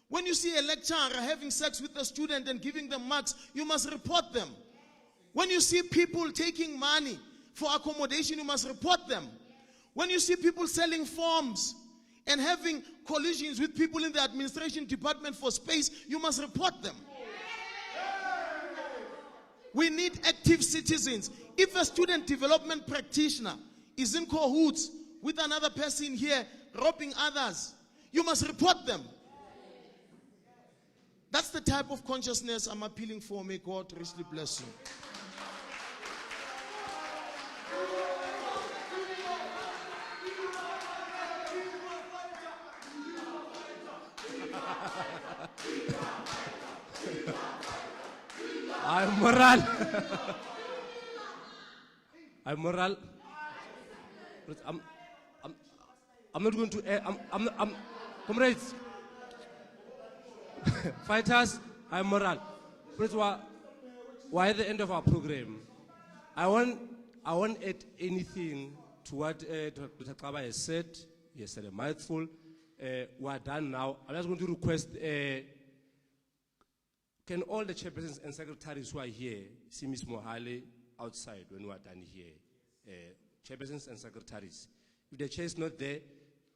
When you see a lecturer having sex with a student and giving them marks, you must report them. When you see people taking money for accommodation, you must report them. When you see people selling forms and having collisions with people in the administration department for space, you must report them. We need active citizens. If a student development practitioner is in cahoots with another person here robbing others, you must report them. That's the type of consciousness I'm appealing for. May God richly bless you. I'm moral. I'm moral. I'm not going to. I'm comrades, fighters. I'm moral. Why at the end of our program, I won't add anything to what Dr. Kaba has said. He has said a mouthful. We are done now. I'm just going to request. Can all the chairpersons and secretaries who are here see Ms. Mohale outside when we are done here? Chairpersons and secretaries. If the chair is not there,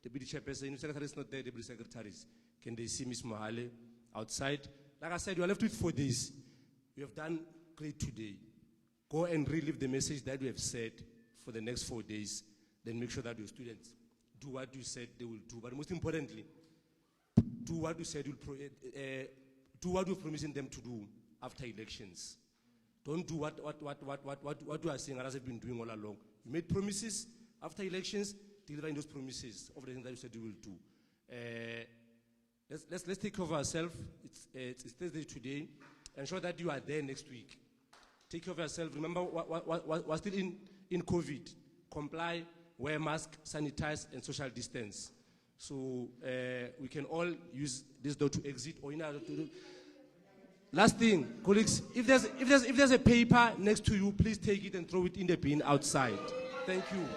deputy chairperson. If the secretary is not there, deputy secretaries. Can they see Ms. Mohale outside? Like I said, you are left with 4 days. We have done great today. Go and relive the message that we have said for the next 4 days. Then make sure that your students do what you said they will do. But most importantly, do what you said you'll do what you're promising them to do after elections. Don't do what you are saying others have been doing all along. You made promises after elections, delivering those promises of the things that you said you will do. Let's take care of ourselves. It's Thursday today. Ensure that you are there next week. Take care of yourself. Remember, we're still in COVID. Comply, wear mask, sanitize, and social distance. So we can all use this door to exit or in order to do. Last thing, colleagues, if there's a paper next to you, please take it and throw it in the bin outside. Thank you.